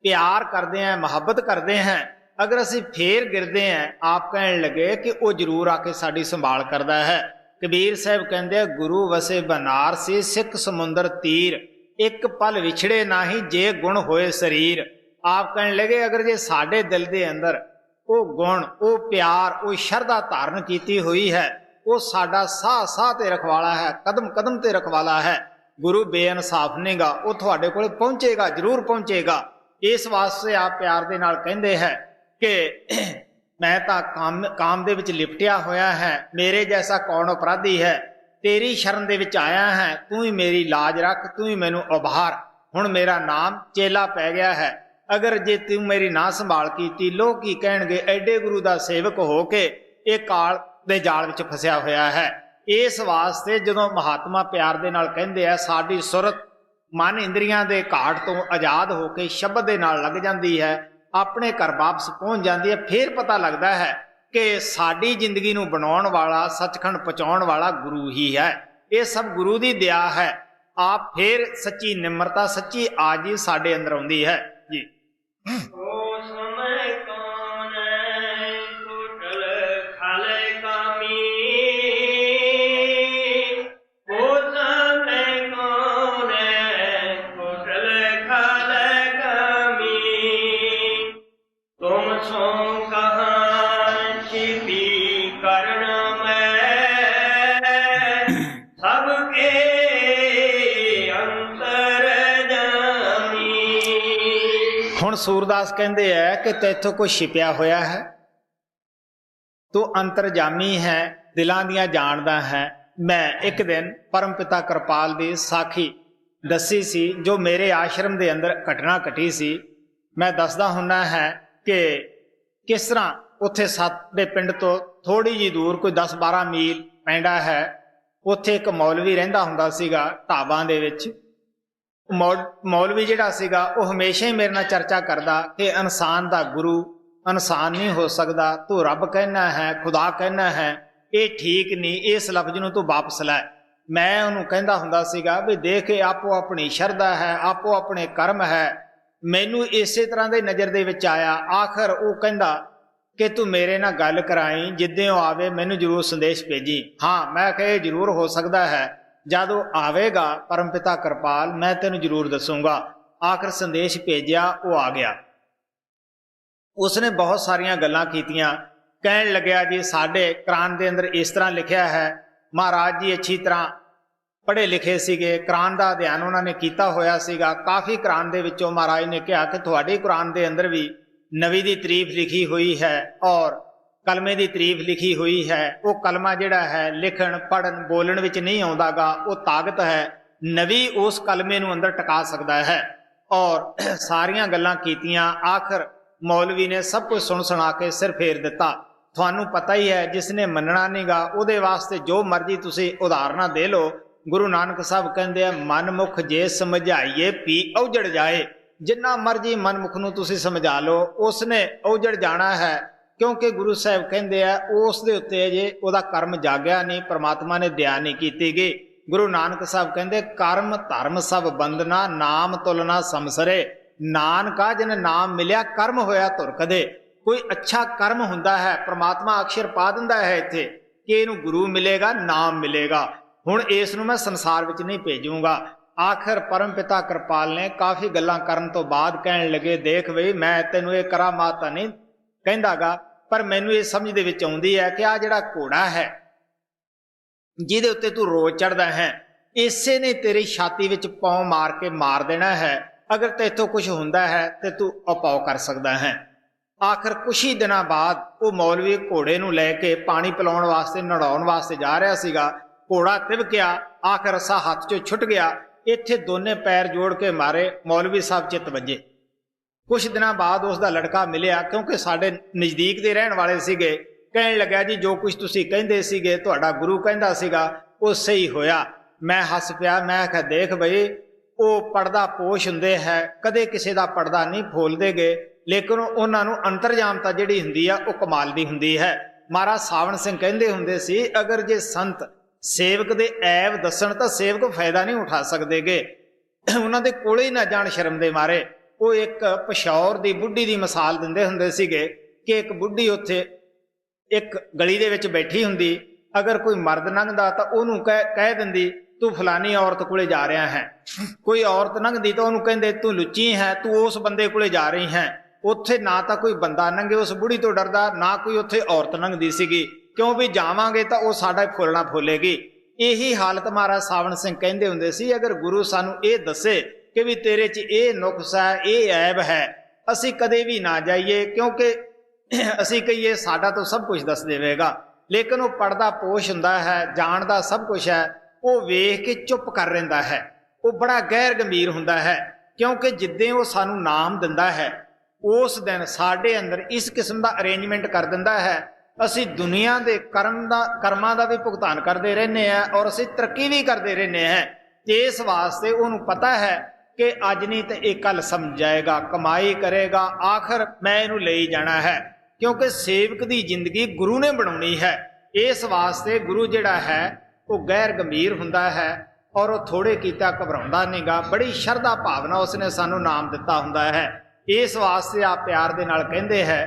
ਪਿਆਰ ਕਰਦੇ ਹਾਂ, ਮੁਹੱਬਤ ਕਰਦੇ ਹਾਂ, ਅਗਰ ਅਸੀਂ ਫੇਰ ਗਿਰਦੇ ਹਾਂ, ਆਪ ਕਹਿਣ ਲੱਗੇ ਕਿ ਉਹ ਜ਼ਰੂਰ ਆ ਕੇ ਸਾਡੀ ਸੰਭਾਲ ਕਰਦਾ ਹੈ। ਕਬੀਰ ਸਾਹਿਬ ਕਹਿੰਦੇ, ਗੁਰੂ ਵਸੇ ਬਨਾਰਸੀ ਸਿੱਖ ਸਮੁੰਦਰ ਤੀਰ, ਇੱਕ ਪਲ ਵਿਛੜੇ ਨਾਹੀ ਜੇ ਗੁਣ ਹੋਏ ਸਰੀਰ। ਆਪ ਕਹਿਣ ਲੱਗੇ, ਅਗਰ ਜੇ ਸਾਡੇ ਦਿਲ ਦੇ ਅੰਦਰ ਉਹ ਗੁਣ, ਉਹ ਪਿਆਰ, ਉਹ ਸ਼ਰਧਾ ਧਾਰਨ ਕੀਤੀ ਹੋਈ ਹੈ, ਉਹ ਸਾਡਾ ਸਾਹ ਸਾਹ ਤੇ ਰਖਵਾਲਾ ਹੈ, ਕਦਮ ਕਦਮ ਤੇ ਰਖਵਾਲਾ ਹੈ। ਗੁਰੂ ਬੇਇਨਸਾਫ ਨਹੀਂਗਾ, ਉਹ ਤੁਹਾਡੇ ਕੋਲ ਪਹੁੰਚੇਗਾ, ਜ਼ਰੂਰ ਪਹੁੰਚੇਗਾ। ਇਸ ਵਾਸਤੇ ਆਪ ਪਿਆਰ ਦੇ ਨਾਲ ਕਹਿੰਦੇ ਹੈ ਕਿ ਮੈਂ ਤਾਂ ਕਾਮ ਦੇ ਵਿੱਚ ਲਿਪਟਿਆ ਹੋਇਆ ਹੈ, ਮੇਰੇ ਜੈਸਾ ਕੌਣ ਅਪਰਾਧੀ ਹੈ, ਤੇਰੀ ਸ਼ਰਨ ਦੇ ਵਿੱਚ ਆਇਆ ਹੈ, ਤੂੰ ਹੀ ਮੇਰੀ ਲਾਜ ਰੱਖ, ਤੂੰ ਹੀ ਮੈਨੂੰ ਉਭਾਰ। ਹੁਣ ਮੇਰਾ ਨਾਮ ਚੇਲਾ ਪੈ ਗਿਆ ਹੈ, ਅਗਰ ਜੇ ਤੂੰ ਮੇਰੀ ਨਾ ਸੰਭਾਲ ਕੀਤੀ, ਲੋਕ ਕੀ ਕਹਿਣਗੇ, ਐਡੇ ਗੁਰੂ ਦਾ ਸੇਵਕ ਹੋ ਕੇ ਇਹ ਕਾਲ ਦੇ ਜਾਲ ਵਿੱਚ ਫਸਿਆ ਹੋਇਆ ਹੈ। ਇਸ ਵਾਸਤੇ ਜਦੋਂ ਮਹਾਤਮਾ ਪਿਆਰ ਦੇ ਨਾਲ ਕਹਿੰਦੇ ਆ, ਸਾਡੀ ਸੁਰਤ ਮਨ ਇੰਦਰੀਆਂ ਦੇ ਘਾਟ ਤੋਂ ਆਜ਼ਾਦ ਹੋ ਕੇ ਸ਼ਬਦ ਦੇ ਨਾਲ ਲੱਗ ਜਾਂਦੀ ਹੈ, ਆਪਣੇ ਘਰ ਵਾਪਸ ਪਹੁੰਚ ਜਾਂਦੀ ਹੈ, ਫਿਰ ਪਤਾ ਲੱਗਦਾ ਹੈ ਕਿ ਸਾਡੀ ਜ਼ਿੰਦਗੀ ਨੂੰ ਬਣਾਉਣ ਵਾਲਾ, ਸੱਚਖੰਡ ਪਹੁੰਚਾਉਣ ਵਾਲਾ ਗੁਰੂ ਹੀ ਹੈ। ਇਹ ਸਭ ਗੁਰੂ ਦੀ ਦਇਆ ਹੈ। ਆਪ ਫਿਰ ਸੱਚੀ ਨਿਮਰਤਾ, ਸੱਚੀ ਆਜੀ ਸਾਡੇ ਅੰਦਰ ਆਉਂਦੀ ਹੈ ਜੀ। ਹੁਣ ਸੂਰਦਾਸ ਕਹਿੰਦੇ ਹੈ ਕਿ ਤੈਥੋਂ ਕੋਈ ਛਿਪਿਆ ਹੋਇਆ ਹੈ, ਤੂੰ ਅੰਤਰਜਾਮੀ ਹੈ, ਦਿਲਾਂ ਦੀਆਂ ਜਾਣਦਾ ਹੈ। ਮੈਂ ਇੱਕ ਦਿਨ ਪਰਮ ਪਿਤਾ ਕਿਰਪਾਲ ਦੀ ਸਾਖੀ ਦੱਸੀ ਸੀ, ਜੋ ਮੇਰੇ ਆਸ਼ਰਮ ਦੇ ਅੰਦਰ ਘਟਨਾ ਘਟੀ ਸੀ। ਮੈਂ ਦੱਸਦਾ ਹੁੰਦਾ ਹੈ ਕਿ ਕਿਸ ਤਰ੍ਹਾਂ ਉੱਥੇ ਸਾਡੇ ਪਿੰਡ ਤੋਂ ਥੋੜ੍ਹੀ ਜਿਹੀ ਦੂਰ, ਕੋਈ 10-12 ਮੀਲ ਪੈਂਦਾ ਹੈ, ਉੱਥੇ ਇੱਕ ਮੌਲਵੀ ਰਹਿੰਦਾ ਹੁੰਦਾ ਸੀਗਾ ਢਾਬਾਂ ਦੇ ਵਿੱਚ। ਮੌਲਵੀ ਜਿਹੜਾ ਸੀਗਾ ਉਹ ਹਮੇਸ਼ਾ ਹੀ ਮੇਰੇ ਨਾਲ ਚਰਚਾ ਕਰਦਾ ਕਿ ਇਨਸਾਨ ਦਾ ਗੁਰੂ ਇਨਸਾਨ ਨਹੀਂ ਹੋ ਸਕਦਾ, ਤੂੰ ਰੱਬ ਕਹਿਣਾ ਹੈ, ਖੁਦਾ ਕਹਿਣਾ ਹੈ, ਇਹ ਠੀਕ ਨਹੀਂ, ਇਸ ਲਫ਼ਜ਼ ਨੂੰ ਤੂੰ ਵਾਪਸ ਲੈ। ਮੈਂ ਉਹਨੂੰ ਕਹਿੰਦਾ ਹੁੰਦਾ ਸੀਗਾ ਵੀ ਦੇਖ, ਆਪੋ ਆਪਣੀ ਸ਼ਰਧਾ ਹੈ, ਆਪੋ ਆਪਣੇ ਕਰਮ ਹੈ। ਮੈਨੂੰ ਇਸੇ ਤਰ੍ਹਾਂ ਦੇ ਨਜ਼ਰ ਦੇ ਵਿੱਚ ਆਇਆ। ਆਖਰ ਉਹ ਕਹਿੰਦਾ ਕਿ ਤੂੰ ਮੇਰੇ ਨਾਲ ਗੱਲ ਕਰਾਈ, ਜਿੱਦਾਂ ਉਹ ਆਵੇ ਮੈਨੂੰ ਜ਼ਰੂਰ ਸੰਦੇਸ਼ ਭੇਜੀ। ਹਾਂ, ਮੈਂ ਕਿਹਾ ਇਹ ਜ਼ਰੂਰ ਹੋ ਸਕਦਾ ਹੈ, ਜਦ ਉਹ ਆਵੇਗਾ ਪਰਮਪਿਤਾ ਕਿਰਪਾਲ, ਮੈਂ ਤੈਨੂੰ ਜ਼ਰੂਰ ਦੱਸੂਗਾ। ਆਖਰ ਸੰਦੇਸ਼ ਭੇਜਿਆ, ਉਹ ਆ ਗਿਆ। ਉਸਨੇ ਬਹੁਤ ਸਾਰੀਆਂ ਗੱਲਾਂ ਕੀਤੀਆਂ। ਕਹਿਣ ਲੱਗਿਆ, ਜੀ ਸਾਡੇ ਕੁਰਾਨ ਦੇ ਅੰਦਰ ਇਸ ਤਰ੍ਹਾਂ ਲਿਖਿਆ ਹੈ महाराज जी अच्छी तरह पढ़े लिखे सीगे, कुरान का अध्ययन उन्होंने किया होया सीगा। काफ़ी कुरान दे विचों महाराज ने कहा कि तुहाडे कुरान के अंदर भी नबी की तारीफ लिखी हुई है और कलमे की तारीफ लिखी हुई है। वो कलमा जिहड़ा है लिखण पढ़न बोलण विच नहीं आउंदा गा, वो ताकत है, नबी उस कलमे नूं अंदर टका सकता है। और सारियां गल्लां कीतियां, आखिर मौलवी ने सब कुछ सुन सुना के सिर फेर दिता। थानू पता ही है जिसने मनना नहीं गा उहदे वास्ते जो मर्जी तुसी उदाहरणा दे लो। गुरु नानक साहब कहते हैं मन मुख जे समझाइए पी औजड़ जाए। जिन्ना मर्जी मन मुख नूं तुसी समझा लो उसने औजड़ जाना है, क्योंकि गुरु साहब कहते हैं उस दे उत्ते अजे उहदा कर्म जागया नहीं, परमात्मा ने दया नहीं कीती गई। गुरु नानक साहब कहते कर्म धर्म सब बंदना नाम तुलना समसरे। नानका जिन नाम मिलिया कर्म होया तुर कदे। कोई अच्छा कर्म हुंदा है, परमात्मा अक्षर पा दिंदा है इत्थे कि इहनूं गुरु मिलेगा नाम मिलेगा। हुण इस नूं मैं संसार विच नहीं भेजूंगा। आखिर परम पिता कृपाल ने काफ़ी गल्लां करन तो बाद कहण लगे देख बई मैं तैनूं ये करामात तां नहीं कहंदागा, पर मैनूं ये समझ दे विच आउंदी है कि आ जिहड़ा घोड़ा है जिहदे उत्ते तू रोज चढ़दा है इसे ने तेरी छाती विच पाँव मार के मार देना है। अगर तेथों कुछ हुंदा है तो तू अपौ कर सकदा है। आखिर कुछ ही दिनों बाद वो मौलवी घोड़े नूं लैके पानी पिलाउण वास्ते नड़ाउण वास्ते जा रहा सीगा। घोड़ा तिबकिया, आखिर रस्सा हाथ चों छुट गया। इत्थे दोने पैर जोड़ के मारे, मौलवी साहब चित वजे। कुछ दिनों बाद उसका लड़का मिलिया, क्योंकि साडे नज़दीक दे रहण वाले सीगे। कहण लग्या जी जो कुछ तुसीं कहिंदे सीगे तुहाडा गुरु कहंदा सीगा वो सही होया। मैं हस पिया, मैं आख्या देख बई वो पड़दा पोश हुंदे है, कदे किसी का पड़दा नहीं फोलदे गए, लेकिन उन्होंने अंतरजामता जिहड़ी हुंदी आ वो कमाल दी हुंदी है। महाराज सावण सिंह कहंदे हुंदे सी अगर जे संत सेवक दे ऐब दसन तो सेवक फायदा नहीं उठा सकते गे, उन्हां दे कोले ही ना जाण शर्म दे मारे। वो एक पशौर दी बुढ़ी दी मिसाल दिंदे हुंदे सीगे कि एक बुढ़ी उत्थे एक गली दे विच बैठी हुंदी, अगर कोई मर्द लंघदा तां ओनूं कह दिंदी तू फलानी औरत कोले जा रहा है। कोई औरत लंघदी तो ओनूं कहंदे तू लुच्ची है, तू उस बंदे कोले जा रही है। उत्थे ना तो कोई बंदा लंघे उस बुढ़ी तो डरदा, ना कोई उत्थे औरत लंघदी सीगी, क्यों भी जावांगे तो वह साडा फुलना फुलेगी। यही हालत महाराज सावण सिंह कहंदे हुंदे सी अगर गुरु सानू ये दसे कि भी तेरे च ये नुक्स है ये ऐब है, असी कदे भी ना जाइए, क्योंकि असी कहिए साडा तो सब कुछ दस देवेगा। लेकिन वह पढ़दा पोश हुंदा है, जानदा सब कुछ है, वो वेख के चुप कर रहिंदा है, वो बड़ा गैर गंभीर हुंदा है। क्योंकि जिद्दें वो सानू नाम दिंदा है उस दिन साडे अंदर इस किस्म का अरेंजमेंट कर दिंदा है। असी दुनिया के कर्मां का भी भुगतान करते रहने हैं और असी तरक्की भी करते रहने हैं। इस वास्ते उन्होंने पता है कि अज नहीं तो एक कल समझ जाएगा, कमाई करेगा, आखिर मैं इनू ले ही जाना है। क्योंकि सेवक की जिंदगी गुरु ने बनानी है। इस वास्ते गुरु जिहड़ा है वो गैर गंभीर हुंदा है और वो थोड़े कीता घबराउंदा नहीं गा। बड़ी शरधा भावना उसने सानू नाम दिता हुंदा है। इस वास्ते आप प्यार दे नाल कहंदे है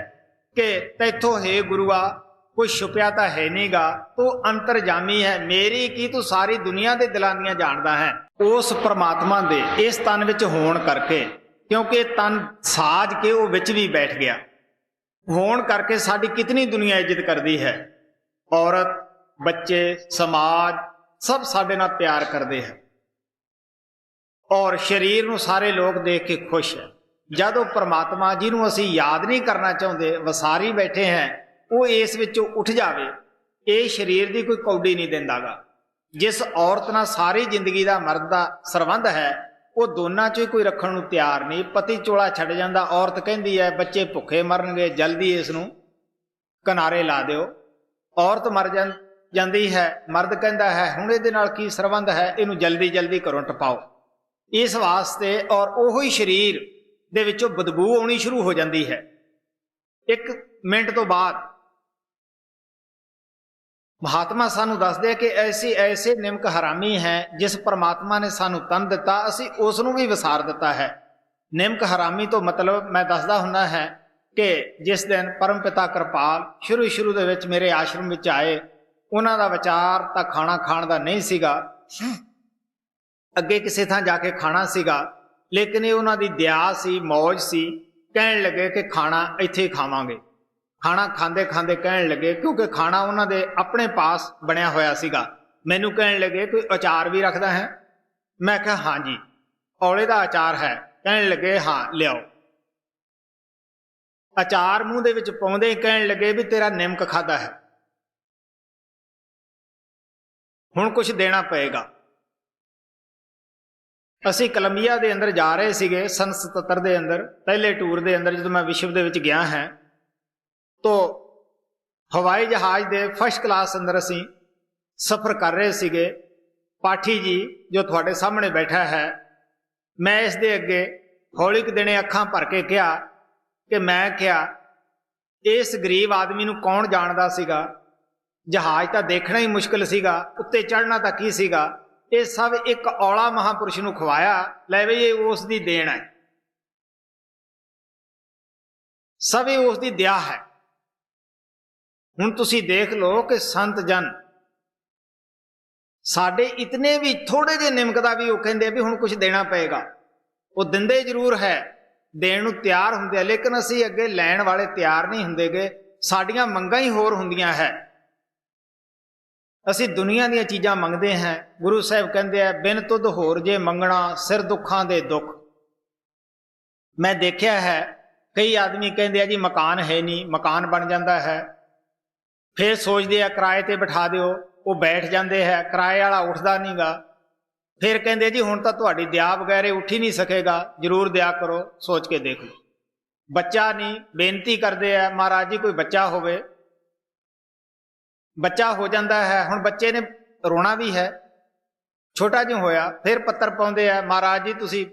कि तैथों हे गुरुआ कोई छुपिया तो है नहीं गा, तू अंतरजामी है, मेरी की तू सारी दुनिया के दिलां दियां जानदा है। उस परमात्मा दे इस तन विच होण करके, क्योंकि तन साज के वो विच भी बैठ गया होण करके साडी कितनी दुनिया इज्जत करती है। औरत बच्चे समाज सब साडे नाल प्यार करते हैं और शरीर नूं सारे लोग देख के खुश है। जदों परमात्मा जिन्हों असी याद नहीं करना चाहते वसारी बैठे हैं वो इस विचों उठ जावे, ये शरीर की कोई कौडी नहीं देंदागा। जिस औरत नाल सारी जिंदगी का मर्द का सरबंध है वो दोनों चों कोई रखण नूं तैयार नहीं। पति चोला छड्ड जांदा, औरत कहंदी है बच्चे भुखे मरनगे, जल्दी इसनूं किनारे ला दिओ। औरत मर जांदी है, मर्द कहंदा है हुण इहदे नाल की सरबंध है, इहनूं जल्दी जल्दी घरों टपाओ। इस वास्ते और उही शरीर दे विचों बदबू आउणी शुरू हो जाती है। एक मिनट तो बाद महात्मा सानू दसदे कि ऐसी ऐसे निमक हरामी है जिस परमात्मा ने सानू तन दिता असी उसनू भी विसार दिता है। निमक हरामी तो मतलब मैं दसदा हुंदा है कि जिस दिन परम पिता कृपाल शुरू दे विच मेरे आश्रम विच आए, उन्हां दा विचार तां खाना खाण दा नहीं सीगा, अगे किसी थां जाके खाना सीगा, लेकिन ये उन्हां दी दया सी, मौज सी। कहण लगे कि खाना इत्थे खावांगे। खाना खांदे खांदे कहण लगे, क्योंकि खाना उन्हां दे अपने पास बनया होया सीगा, मैनू कहने लगे कोई अचार भी रखदा है? मैं कहा हाँ जी, औले का अचार है। कहने लगे हाँ लियाओ। अचार मूँह दे विच पाउंदे ही कहने लगे भी तेरा निमक खादा है, हुण कुछ देना पएगा। असी कोलंबिया दे अंदर जा रहे सीगे सन 77 दे अंदर, पहले टूर दे अंदर जदों मैं विश्व दे विच गया है, तो हवाई जहाज दे फर्स्ट क्लास अंदर असी सफ़र कर रहे सीगे। पाठी जी जो तुहाडे सामने बैठा है, मैं इस दे अगे हौली दिने अखां भर के कहा कि मैं क्या इस गरीब आदमी नूं कौन जाणदा सीगा, जहाज तां देखना ही मुश्किल सीगा, उत्ते चढ़ना तां की सीगा, ये सब एक औला महापुरुष नूं खवाया, लै बई ये उस दी देन है, सब ये उस दी दया है। हुण तुसीं देख लो कि संत जन साडे इतने भी थोड़े जे निमक दा भी वो कहिंदे भी हुण कुछ देना पएगा, वो दिंदे जरूर है, देण नूं तैयार हुंदे, लेकिन असीं अगे लैण वाले तैयार नहीं हुंदे गे। साडीआं मंगां ही होर हुंदियां है, असीं दुनिया दीयां चीज़ां मंगदे हैं। गुरु साहिब कहंदे आ बिन तुध होर जे मंगना सिर दुखां दे दुख। मैं देखिया है कई आदमी कहंदे आ जी मकान है नहीं, मकान बन जाता है, फिर सोचते आ किराए ते बिठा दिओ, वो बैठ जाते हैं, किराए वाला उठता नहीं गा, फिर कहते जी हुण तां तुहाडी दया बगैर उठ ही नहीं सकेगा, जरूर दया करो। सोच के देख लो, बच्चा नहीं, बेनती करते हैं महाराज जी कोई बच्चा होवे, बच्चा हो जाता है, हुण बच्चे ने रोना भी है, छोटा जो होया, फिर पत्तर पाउंदे आ महाराज जी तुसी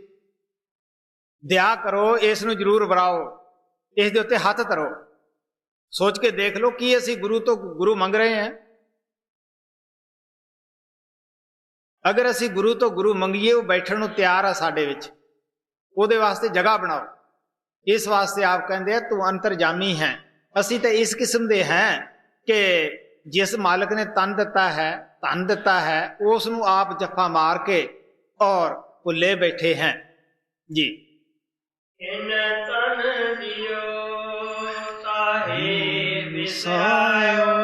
दया करो, इस नूं जरूर वराओ, इस दे उत्ते हथ धरो। सोच के देख लो कि असी गुरु तो गुरु मंग रहे हैं। अगर असी गुरु तो गुरु मंगीए, वो बैठण नूं तैयार है साडे विच, उहदे वास्ते जगह बनाओ। इस वास्ते आप कहंदे आ तू अंतरजामी है। असी तो इस किस्म दे हैं कि जिस मालिक ने तन दिता है, धन दिता है, उस नूं आप जफा मार के और भुल्ले बैठे हैं जी। इन तन दियो ताहे विसायो,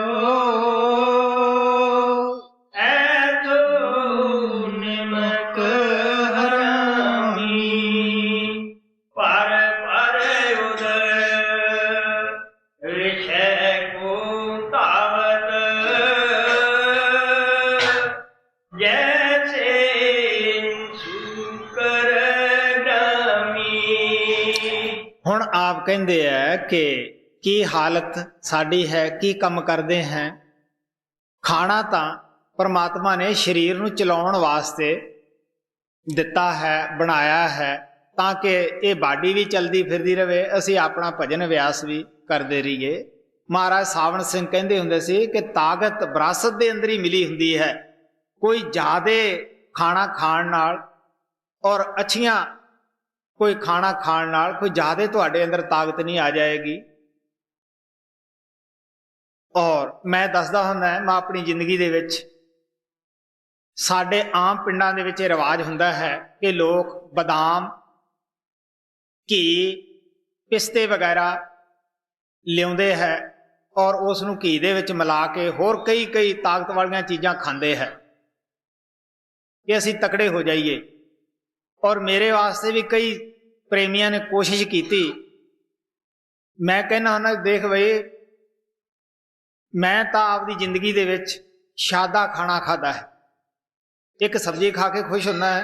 ऐथो निमक हरामी, पर उदर विषय को तावत, जैसे शुकर हुण आप कहंदे है कि की हालत साडी है, की कम करते हैं। खाना तो परमात्मा ने शरीर नूं चलाउण वास्ते दिता है, बनाया है, ताकि ये बाडी भी चलती फिरती रहे, असी अपना भजन व्यास भी करते रहिए। महाराज सावण सिंह कहंदे हुंदे सी कि ताकत विरासत दे अंदर ही मिली हुंदी है, कोई ज़्यादा खाना खाण नाल और अच्छियां कोई खाना खाण नाल कोई ज़्यादा तुहाडे अंदर ताकत नहीं आ जाएगी। और मैं दसदा हुंदा मैं अपनी जिंदगी दे विच साडे आम पिंडां दे विच रिवाज हुंदा है कि लोग बदाम घी पिस्ते वगैरह लियाउंदे है और उस नूं घी दे विच मिला के होर कई कई ताकत वालियां चीज़ां खांदे है कि असीं तकड़े हो जाइए। और मेरे वास्ते भी कई प्रेमियों ने कोशिश की। मैं कहना हुंदा देख बई मैं तो आपकी जिंदगी दे विच सादा खाना खाता है, एक सब्जी खा के खुश होना है,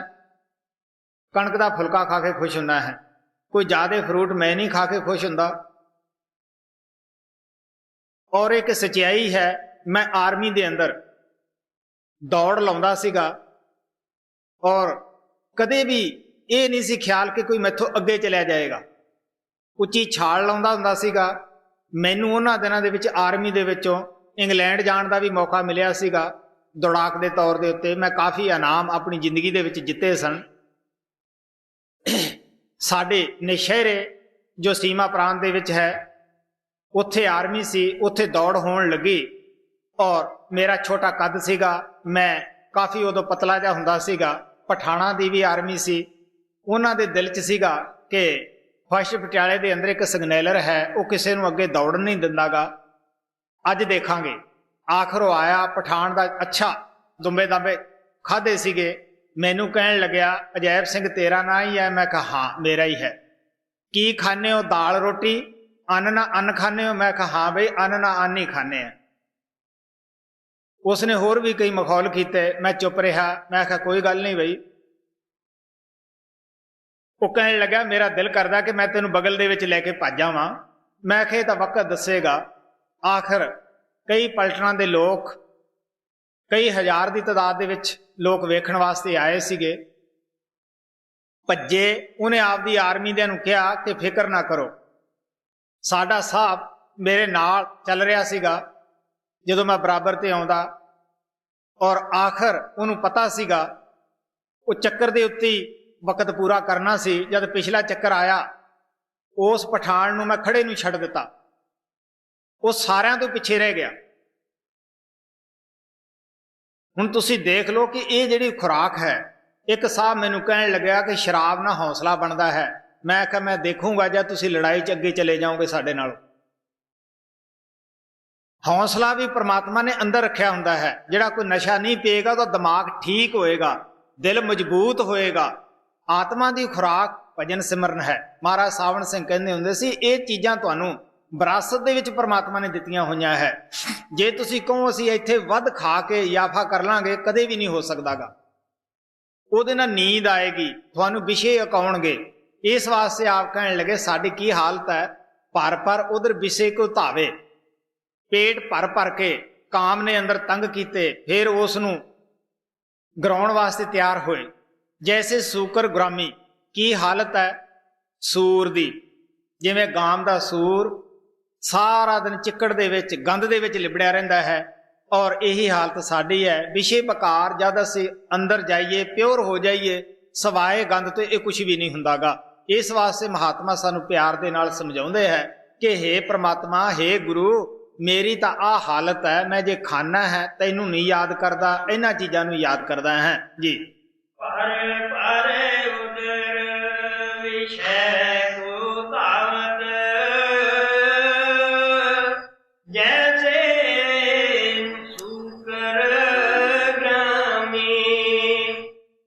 कणक का फुलका खा के खुश होना है, कोई ज़्यादा फ्रूट मैं नहीं खा के खुश होंदा। और एक सच्चाई है, मैं आर्मी दे अंदर दौड़ लाउंदा सीगा और कदे भी ये नहीं सी ख्याल कि कोई मैथों अगे चलिया जाएगा, उच्ची छाल लाउंदा हुंदा सीगा। मैनू उन्हां दिनां दे विच आर्मी दे विचों इंग्लैंड जाण दा भी मौका मिलिया सीगा दौड़ाक दे तौर दे उत्ते। मैं काफ़ी इनाम अपनी जिंदगी दे विच जिते सन। साडे नशहरे जो सीमा प्रांत दे विच है, उत्थे आर्मी सी, उत्थे दौड़ होण लगी और मेरा छोटा कद सीगा, मैं काफ़ी उदों पतला जिहा हुंदा सीगा। पठाणा दी भी आर्मी सी, उन्हां दे दिल च सीगा कि फर्स्ट पटियाले दे अंदर एक सिग्नैलर है, वो किसी नूं अगे दौड़ नहीं दिंदा गा, अज देखांगे। आखिर वो आया, पठान का अच्छा ਦੁੰਬੇ ਦਾਬੇ ਖਾਦੇ ਸੀਗੇ। ਮੈਨੂੰ ਕਹਿਣ ਲੱਗਿਆ ਅਜੈਬ ਸਿੰਘ ਤੇਰਾ ਨਾਂ ਹੀ ਹੈ? ਮੈਂ ਕਿਹਾ ਹਾਂ ਮੇਰਾ ਹੀ ਹੈ। ਕੀ ਖਾਂਦੇ ਹੋ? ਦਾਲ ਰੋਟੀ? ਅੰਨ ਨਾ ਅੰਨ ਖਾਂਦੇ ਹੋ? ਮੈਂ ਕਿਹਾ ਹਾਂ ਬਈ ਅੰਨ ਨਾ ਅੰਨ ਹੀ ਖਾਂਦੇ ਆ। ਉਸਨੇ ਹੋਰ ਵੀ ਕਈ ਮਖੌਲ ਕੀਤੇ। ਮੈਂ ਚੁੱਪ ਰਿਹਾ। ਮੈਂ ਕਿਹਾ ਕੋਈ ਗੱਲ ਨਹੀਂ ਬਈ। ਉਹ ਕਹਿਣ ਲੱਗਾ ਮੇਰਾ ਦਿਲ ਕਰਦਾ ਕਿ ਮੈਂ ਤੈਨੂੰ ਬਗਲ ਦੇ ਵਿੱਚ ਲੈ ਕੇ ਭੱਜ ਆਵਾਂ। ਮੈਂ ਕਿਹਾ ਇਹ ਤਾਂ ਵਕਤ ਦੱਸੇਗਾ। ਆਖਰ ਕਈ ਪਲਟਨਾਂ ਦੇ ਲੋਕ, ਕਈ ਹਜ਼ਾਰ ਦੀ ਤਾਦਾਦ ਦੇ ਵਿੱਚ ਲੋਕ ਵੇਖਣ ਵਾਸਤੇ ਆਏ ਸੀਗੇ। ਭੱਜੇ। ਉਹਨੇ ਆਪਦੀ ਆਰਮੀ ਦਿਆਂ ਨੂੰ ਕਿਹਾ ਕਿ ਫਿਕਰ ਨਾ ਕਰੋ। ਸਾਡਾ ਸਾਹਿਬ ਮੇਰੇ ਨਾਲ ਚੱਲ ਰਿਹਾ ਸੀਗਾ ਜਦੋਂ ਮੈਂ ਬਰਾਬਰ ਤੇ ਆਉਂਦਾ, ਔਰ ਆਖਰ ਉਹਨੂੰ ਪਤਾ ਸੀਗਾ ਉਹ ਚੱਕਰ ਦੇ ਉੱਤੇ ਵਕਤ ਪੂਰਾ ਕਰਨਾ ਸੀ। ਜਦ ਪਿਛਲਾ ਚੱਕਰ ਆਇਆ ਉਸ ਪਠਾਨ ਨੂੰ ਮੈਂ ਖੜੇ ਨੂੰ ਛੱਡ ਦਿੱਤਾ। ਉਹ ਸਾਰਿਆਂ ਤੋਂ ਪਿੱਛੇ ਰਹਿ ਗਿਆ। ਹੁਣ ਤੁਸੀਂ ਦੇਖ ਲਓ ਕਿ ਇਹ ਜਿਹੜੀ ਖੁਰਾਕ ਹੈ। ਇੱਕ ਸਾਹਿਬ ਮੈਨੂੰ ਕਹਿਣ ਲੱਗਿਆ ਕਿ ਸ਼ਰਾਬ ਨਾਲ ਹੌਸਲਾ ਬਣਦਾ ਹੈ। ਮੈਂ ਕਿਹਾ ਮੈਂ ਦੇਖੂੰਗਾ ਜਦ ਤੁਸੀਂ ਲੜਾਈ 'ਚ ਅੱਗੇ ਚਲੇ ਜਾਓਗੇ ਸਾਡੇ ਨਾਲ। ਹੌਸਲਾ ਵੀ ਪ੍ਰਮਾਤਮਾ ਨੇ ਅੰਦਰ ਰੱਖਿਆ ਹੁੰਦਾ ਹੈ। ਜਿਹੜਾ ਕੋਈ ਨਸ਼ਾ ਨਹੀਂ ਪੀਏਗਾ ਤਾਂ ਦਿਮਾਗ ਠੀਕ ਹੋਏਗਾ, ਦਿਲ ਮਜ਼ਬੂਤ ਹੋਏਗਾ। ਆਤਮਾ ਦੀ ਖੁਰਾਕ ਭਜਨ ਸਿਮਰਨ ਹੈ। ਮਹਾਰਾਜ ਸਾਵਣ ਸਿੰਘ ਕਹਿੰਦੇ ਹੁੰਦੇ ਸੀ ਇਹ ਚੀਜ਼ਾਂ ਤੁਹਾਨੂੰ ਵਿਰਾਸਤ ਦੇ ਵਿੱਚ ਪ੍ਰਮਾਤਮਾ ਨੇ ਦਿੱਤੀਆਂ ਹੋਈਆਂ ਹੈ। ਜੇ ਤੁਸੀਂ ਕਹੋ ਅਸੀਂ ਇੱਥੇ ਵੱਧ ਖਾ ਕੇ ਯਾਫਾ ਕਰ ਲਾਂਗੇ, ਕਦੇ ਵੀ ਨਹੀਂ ਹੋ ਸਕਦਾਗਾ। ਉਹਦੇ ਨਾਲ ਨੀਂਦ ਆਏਗੀ, ਤੁਹਾਨੂੰ ਵਿਸ਼ੇ ਅਕਾਉਣਗੇ। ਇਸ ਵਾਸਤੇ ਆਪ ਕਹਿਣ ਲੱਗੇ ਸਾਡੀ ਕੀ ਹਾਲਤ ਹੈ, ਭਰ ਭਰ ਉਧਰ ਵਿਸ਼ੇ ਕੋ ਧਾਵੇ। ਪੇਟ ਭਰ ਭਰ ਕੇ ਕਾਮ ਨੇ ਅੰਦਰ ਤੰਗ ਕੀਤੇ, ਫਿਰ ਉਸ ਨੂੰ ਗਰਾਉਣ ਵਾਸਤੇ ਤਿਆਰ ਹੋਏ। ਜੈਸੇ ਸੂਕਰ ਗੁਲਾਮੀ। ਕੀ ਹਾਲਤ ਹੈ ਸੂਰ ਦੀ? ਜਿਵੇਂ ਗਾਮ ਦਾ ਸੂਰ ਸਾਰਾ ਦਿਨ ਚਿੱਕੜ ਦੇ ਵਿੱਚ, ਗੰਦ ਦੇ ਵਿੱਚ ਲਿਬੜਿਆ ਰਹਿੰਦਾ ਹੈ, ਔਰ ਇਹੀ ਹਾਲਤ ਸਾਡੀ ਹੈ। ਵਿਸ਼ੇ ਬਕਾਰ ਜਦ ਅਸੀਂ ਅੰਦਰ ਜਾਈਏ, ਪਿਓਰ ਹੋ ਜਾਈਏ, ਸਵਾਏ ਗੰਦ ਤੋਂ ਇਹ ਕੁਝ ਵੀ ਨਹੀਂ ਹੁੰਦਾਗਾ। ਇਸ ਵਾਸਤੇ ਮਹਾਤਮਾ ਸਾਨੂੰ ਪਿਆਰ ਦੇ ਨਾਲ ਸਮਝਾਉਂਦੇ ਹੈ ਕਿ ਹੇ ਪ੍ਰਮਾਤਮਾ, ਹੇ ਗੁਰੂ, ਮੇਰੀ ਤਾਂ ਆਹ ਹਾਲਤ ਹੈ। ਮੈਂ ਜੇ ਖਾਣਾ ਹੈ ਤੈਨੂੰ ਨਹੀਂ ਯਾਦ ਕਰਦਾ, ਇਹਨਾਂ ਚੀਜ਼ਾਂ ਨੂੰ ਯਾਦ ਕਰਦਾ ਹੈ ਜੀ। ਪਰ ਉਦਰ ਵਿਸ਼ੈ ਕੋ ਧਾਵਤ, ਜੈਸੇ ਸੂਕਰ ਗ੍ਰਾਮੀ।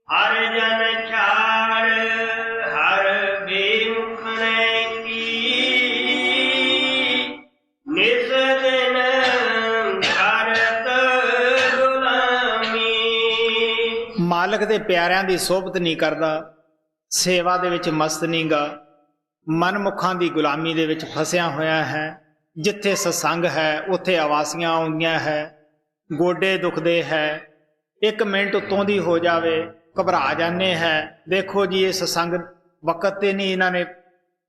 ਹਰ ਜਨ ਛਾੜ ਹਰ ਬੇਮੁਖਣੇ ਕੀ, ਨਿਸ ਦਿਨ ਕਰਤ ਗੁਲਾਮੀ। ਮਾਲਕ ਦੇ ਪਿਆਰਿਆਂ ਦੀ ਸੋਭਤ ਨਹੀਂ ਕਰਦਾ, ਸੇਵਾ ਦੇ ਵਿੱਚ ਮਸਤ ਨਹੀਂ ਗਾ, ਮਨਮੁਖਾਂ ਦੀ ਗੁਲਾਮੀ ਦੇ ਵਿੱਚ ਫਸਿਆ ਹੋਇਆ ਹੈ। ਜਿੱਥੇ ਸਤਸੰਗ ਹੈ ਉੱਥੇ ਆਵਾਸੀਆਂ ਆਉਂਦੀਆਂ ਹੈ, ਗੋਡੇ ਦੁਖਦੇ ਹੈ, 1 ਮਿੰਟ ਉੱਤੋਂ ਦੀ ਹੋ ਜਾਵੇ ਘਬਰਾ ਜਾਂਦੇ ਹੈ। ਦੇਖੋ ਜੀ ਇਹ ਸਤਸੰਗ ਵਕਤ ਤੇ ਨਹੀਂ ਇਹਨਾਂ ਨੇ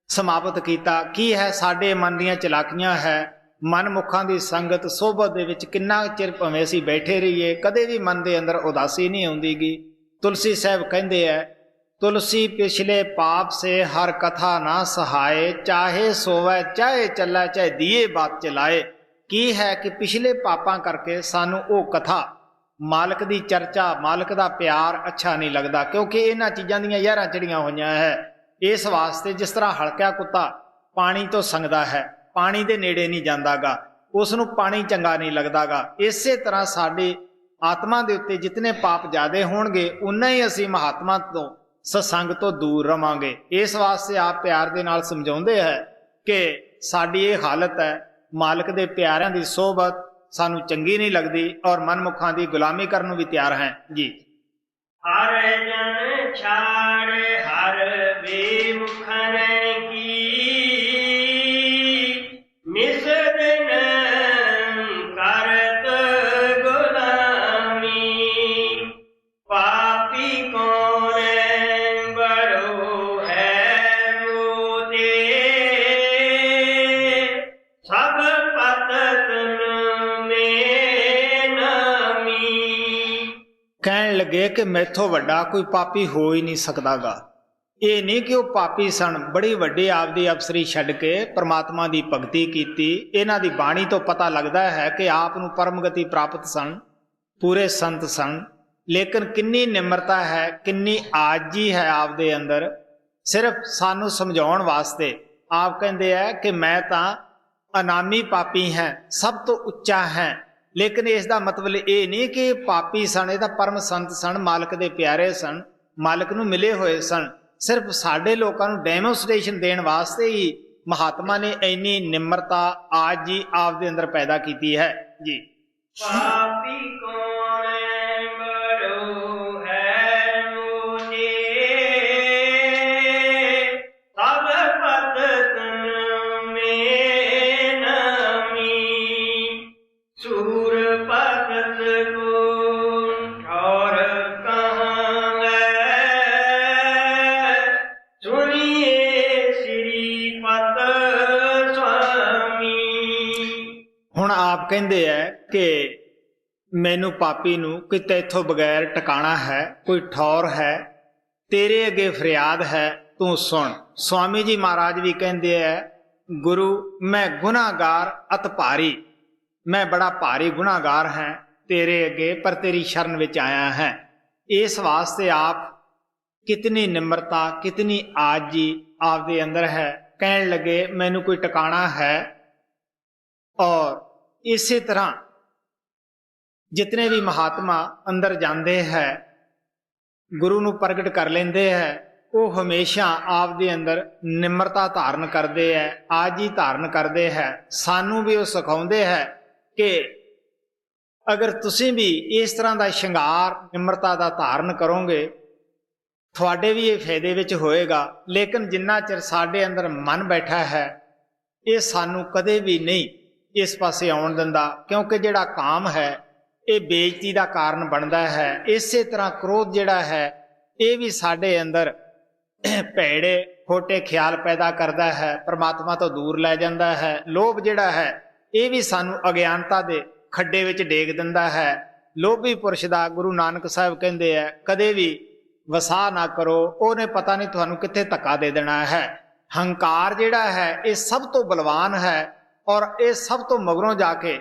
ਸਮਾਪਤ ਕੀਤਾ। ਕੀ ਹੈ ਸਾਡੇ ਮਨ ਦੀਆਂ ਚਲਾਕੀਆਂ ਹੈ। ਮਨਮੁਖਾਂ ਦੀ ਸੰਗਤ ਸੋਭਤ ਦੇ ਵਿੱਚ ਕਿੰਨਾ ਚਿਰ ਭਾਵੇਂ ਅਸੀਂ ਬੈਠੇ ਰਹੀਏ, ਕਦੇ ਵੀ ਮਨ ਦੇ ਅੰਦਰ ਉਦਾਸੀ ਨਹੀਂ ਆਉਂਦੀਗੀ। ਤੁਲਸੀ ਸਾਹਿਬ ਕਹਿੰਦੇ ਹੈ ਤੁਲਸੀ ਪਿਛਲੇ ਪਾਪ ਸੇ ਹਰ ਕਥਾ ਨਾ ਸਹਾਏ, ਚਾਹੇ ਸੋਵੈ ਚਾਹੇ ਚੱਲੈ ਚਾਹੇ ਦੀਏ ਬਾਤ ਚਲਾਏ। ਕੀ ਹੈ ਕਿ ਪਿਛਲੇ ਪਾਪਾਂ ਕਰਕੇ ਸਾਨੂੰ ਉਹ ਕਥਾ, ਮਾਲਕ ਦੀ ਚਰਚਾ, ਮਾਲਕ ਦਾ ਪਿਆਰ ਅੱਛਾ ਨਹੀਂ ਲੱਗਦਾ, ਕਿਉਂਕਿ ਇਹਨਾਂ ਚੀਜ਼ਾਂ ਦੀਆਂ ਜ਼ਹਿਰਾਂ ਚੜੀਆਂ ਹੋਈਆਂ ਹੈ। ਇਸ ਵਾਸਤੇ ਜਿਸ ਤਰ੍ਹਾਂ ਹਲਕਾ ਕੁੱਤਾ ਪਾਣੀ ਤੋਂ ਸੰਗਦਾ ਹੈ, ਪਾਣੀ ਦੇ ਨੇੜੇ ਨਹੀਂ ਜਾਂਦਾਗਾ, ਉਸ ਨੂੰ ਪਾਣੀ ਚੰਗਾ ਨਹੀਂ ਲੱਗਦਾਗਾ। ਇਸੇ ਤਰ੍ਹਾਂ ਸਾਡੀ ਆਤਮਾ ਦੇ ਉੱਤੇ ਜਿਤਨੇ ਪਾਪ ਜ਼ਿਆਦੇ ਹੋਣਗੇ ਉਨਾ ਹੀ ਅਸੀਂ ਮਹਾਤਮਾ ਤੋਂ, ਸਤਸੰਗ ਤੋਂ ਦੂਰ ਰਵਾਂਗੇ। ਇਸ ਵਾਸਤੇ ਆਪ ਪਿਆਰ ਦੇ ਨਾਲ ਸਮਝਾਉਂਦੇ ਹੈ ਕਿ ਸਾਡੀ ਇਹ ਹਾਲਤ ਹੈ, ਮਾਲਕ ਦੇ ਪਿਆਰਿਆਂ ਦੀ ਸੋਭਤ ਸਾਨੂੰ ਚੰਗੀ ਨਹੀਂ ਲੱਗਦੀ, ਔਰ ਮਨਮੁਖਾਂ ਦੀ ਗੁਲਾਮੀ ਕਰਨ ਨੂੰ ਵੀ ਤਿਆਰ ਹੈ ਜੀ। ਹਰ ਜਨ ਛਾੜ ਹਰ ਬੇਮੁਖਣੇ ਕੀ, ਨਿਸ ਦਿਨ ਕਰਤ ਗੁਲਾਮੀ। ਪਾਪੀ ਕੌਣ ਬੜੋ ਹੈ ਮੋਦੇ, ਸਭ ਪਤਤ ਮੇ ਨਾਮੀ। ਕਹਿਣ ਲੱਗੇ ਕਿ ਮੈਥੋਂ ਵੱਡਾ ਕੋਈ ਪਾਪੀ ਹੋ ਹੀ ਨਹੀਂ ਸਕਦਾਗਾ। ਇਹ ਨਹੀਂ ਕਿ ਉਹ ਪਾਪੀ ਸਨ, ਬੜੀ ਵੱਡੀ ਆਪਦੀ ਅਫਸਰੀ ਛੱਡ ਕੇ ਪ੍ਰਮਾਤਮਾ ਦੀ ਭਗਤੀ ਕੀਤੀ। ਇਹਨਾਂ ਦੀ ਬਾਣੀ ਤੋਂ ਪਤਾ ਲੱਗਦਾ ਹੈ ਕਿ ਆਪ ਨੂੰ ਪਰਮਗਤੀ ਪ੍ਰਾਪਤ ਸਨ, ਪੂਰੇ ਸੰਤ ਸਨ। ਲੇਕਿਨ ਕਿੰਨੀ ਨਿਮਰਤਾ ਹੈ, ਕਿੰਨੀ ਆਜੀ ਹੈ ਆਪਦੇ ਅੰਦਰ। ਸਿਰਫ ਸਾਨੂੰ ਸਮਝਾਉਣ ਵਾਸਤੇ ਆਪ ਕਹਿੰਦੇ ਹੈ ਕਿ ਮੈਂ ਤਾਂ ਅਨਾਮੀ ਪਾਪੀ ਹਾਂ, ਸਭ ਤੋਂ ਉੱਚਾ ਹੈ, ਲੇਕਿਨ ਇਸ ਦਾ ਮਤਲਬ ਇਹ ਨਹੀਂ ਕਿ ਪਾਪੀ ਸਨ, ਇਹ ਤਾਂ ਪਰਮ ਸੰਤ ਸਨ, ਮਾਲਕ ਦੇ ਪਿਆਰੇ ਸਨ, ਮਾਲਕ ਨੂੰ ਮਿਲੇ ਹੋਏ ਸਨ। ਸਿਰਫ ਸਾਡੇ ਲੋਕਾਂ ਨੂੰ ਡੈਮੋਸਟ੍ਰੇਸ਼ਨ ਦੇਣ ਵਾਸਤੇ ਹੀ ਮਹਾਤਮਾ ਨੇ ਇੰਨੀ ਨਿਮਰਤਾ ਆਜ ਜੀ ਆਪ ਦੇ ਅੰਦਰ ਪੈਦਾ ਕੀਤੀ ਹੈ ਜੀ। ਪਾਪੀ ਕੌਣ ਬੜੋ ਹੈ ਮੂਨੇ, ਸਭ ਪਤਤ ਮੇ ਨਮੀ, ਸੂਰ ਭਗਤ ਕੋ ਠੌਰ ਕਹਾਂ ਸੁਣੀਏ ਸ੍ਰੀ ਪਤ ਸੁਆਮੀ। ਹੁਣ ਆਪ ਕਹਿੰਦੇ ਹੈ ਕਿ ਮੈਨੂੰ ਪਾਪੀ ਨੂੰ ਕਿ ਤੈਥੋਂ ਬਗੈਰ ਟਿਕਾਣਾ ਹੈ, ਕੋਈ ਠੌਰ ਹੈ, ਤੇਰੇ ਅੱਗੇ ਫਰਿਆਦ ਹੈ, ਤੂੰ ਸੁਣ। ਸਵਾਮੀ ਜੀ ਮਹਾਰਾਜ ਵੀ ਕਹਿੰਦੇ ਹੈ, ਗੁਰੂ ਮੈਂ ਗੁਨਾਹਗਾਰ ਅਤ ਭਾਰੀ, ਮੈਂ ਬੜਾ ਭਾਰੀ ਗੁਨਾਹਗਾਰ ਹਾਂ ਤੇਰੇ ਅੱਗੇ, ਪਰ ਤੇਰੀ ਸ਼ਰਨ ਵਿੱਚ ਆਇਆ ਹੈ। ਇਸ ਵਾਸਤੇ ਆਪ ਕਿਤਨੀ ਨਿਮਰਤਾ, ਕਿਤਨੀ ਆਜੀ ਆਪ ਦੇ ਅੰਦਰ ਹੈ। ਕਹਿਣ ਲੱਗੇ ਮੈਨੂੰ ਕੋਈ ਟਿਕਾਣਾ ਹੈ। ਔਰ ਇਸੇ ਤਰ੍ਹਾਂ ਜਿਤਨੇ ਵੀ ਮਹਾਤਮਾ ਅੰਦਰ ਜਾਂਦੇ ਹੈ, ਗੁਰੂ ਨੂੰ ਪ੍ਰਗਟ ਕਰ ਲੈਂਦੇ ਹੈ, ਉਹ ਹਮੇਸ਼ਾ ਆਪ ਦੇ ਅੰਦਰ ਨਿਮਰਤਾ ਧਾਰਨ ਕਰਦੇ ਹੈ, ਆਜੀ ਧਾਰਨ ਕਰਦੇ ਹੈ। ਸਾਨੂੰ ਵੀ ਉਹ ਸਿਖਾਉਂਦੇ ਹੈ ਕਿ ਅਗਰ ਤੁਸੀਂ ਵੀ ਇਸ ਤਰ੍ਹਾਂ ਦਾ ਸ਼ਿੰਗਾਰ ਨਿਮਰਤਾ ਦਾ ਧਾਰਨ ਕਰੋਗੇ, ਤੁਹਾਡੇ ਵੀ ਇਹ ਫਾਇਦੇ ਵਿੱਚ ਹੋਏਗਾ। ਲੇਕਿਨ ਜਿੰਨਾ ਚਿਰ ਸਾਡੇ ਅੰਦਰ ਮਨ ਬੈਠਾ ਹੈ, ਇਹ ਸਾਨੂੰ ਕਦੇ ਵੀ ਨਹੀਂ ਇਸ ਪਾਸੇ ਆਉਣ ਦਿੰਦਾ, ਕਿਉਂਕਿ ਜਿਹੜਾ ਕਾਮ ਹੈ ਇਹ ਬੇਇੱਜ਼ਤੀ ਦਾ ਕਾਰਨ ਬਣਦਾ ਹੈ। ਇਸੇ ਤਰ੍ਹਾਂ ਕ੍ਰੋਧ ਜਿਹੜਾ ਹੈ ਇਹ ਵੀ ਸਾਡੇ ਅੰਦਰ ਭੈੜੇ ਖੋਟੇ ਖਿਆਲ ਪੈਦਾ ਕਰਦਾ ਹੈ, ਪਰਮਾਤਮਾ ਤੋਂ ਦੂਰ ਲੈ ਜਾਂਦਾ ਹੈ। ਲੋਭ ਜਿਹੜਾ ਹੈ ਇਹ ਵੀ ਸਾਨੂੰ ਅਗਿਆਨਤਾ ਦੇ ਖੱਡੇ ਵਿੱਚ ਡੇਗ ਦਿੰਦਾ ਹੈ। ਲੋਭੀ ਪੁਰਸ਼ ਦਾ ਗੁਰੂ ਨਾਨਕ ਸਾਹਿਬ ਕਹਿੰਦੇ ਹੈ ਕਦੇ ਵੀ ਵਸਾ ਨਾ ਕਰੋ, ਉਹਨੇ ਪਤਾ ਨਹੀਂ ਤੁਹਾਨੂੰ ਕਿੱਥੇ ਧੱਕਾ ਦੇ ਦੇਣਾ ਹੈ। ਹੰਕਾਰ ਜਿਹੜਾ ਹੈ ਇਹ ਸਭ ਤੋਂ ਬਲਵਾਨ ਹੈ, ਔਰ ਇਹ ਸਭ ਤੋਂ ਮਗਰੋਂ ਜਾ ਕੇ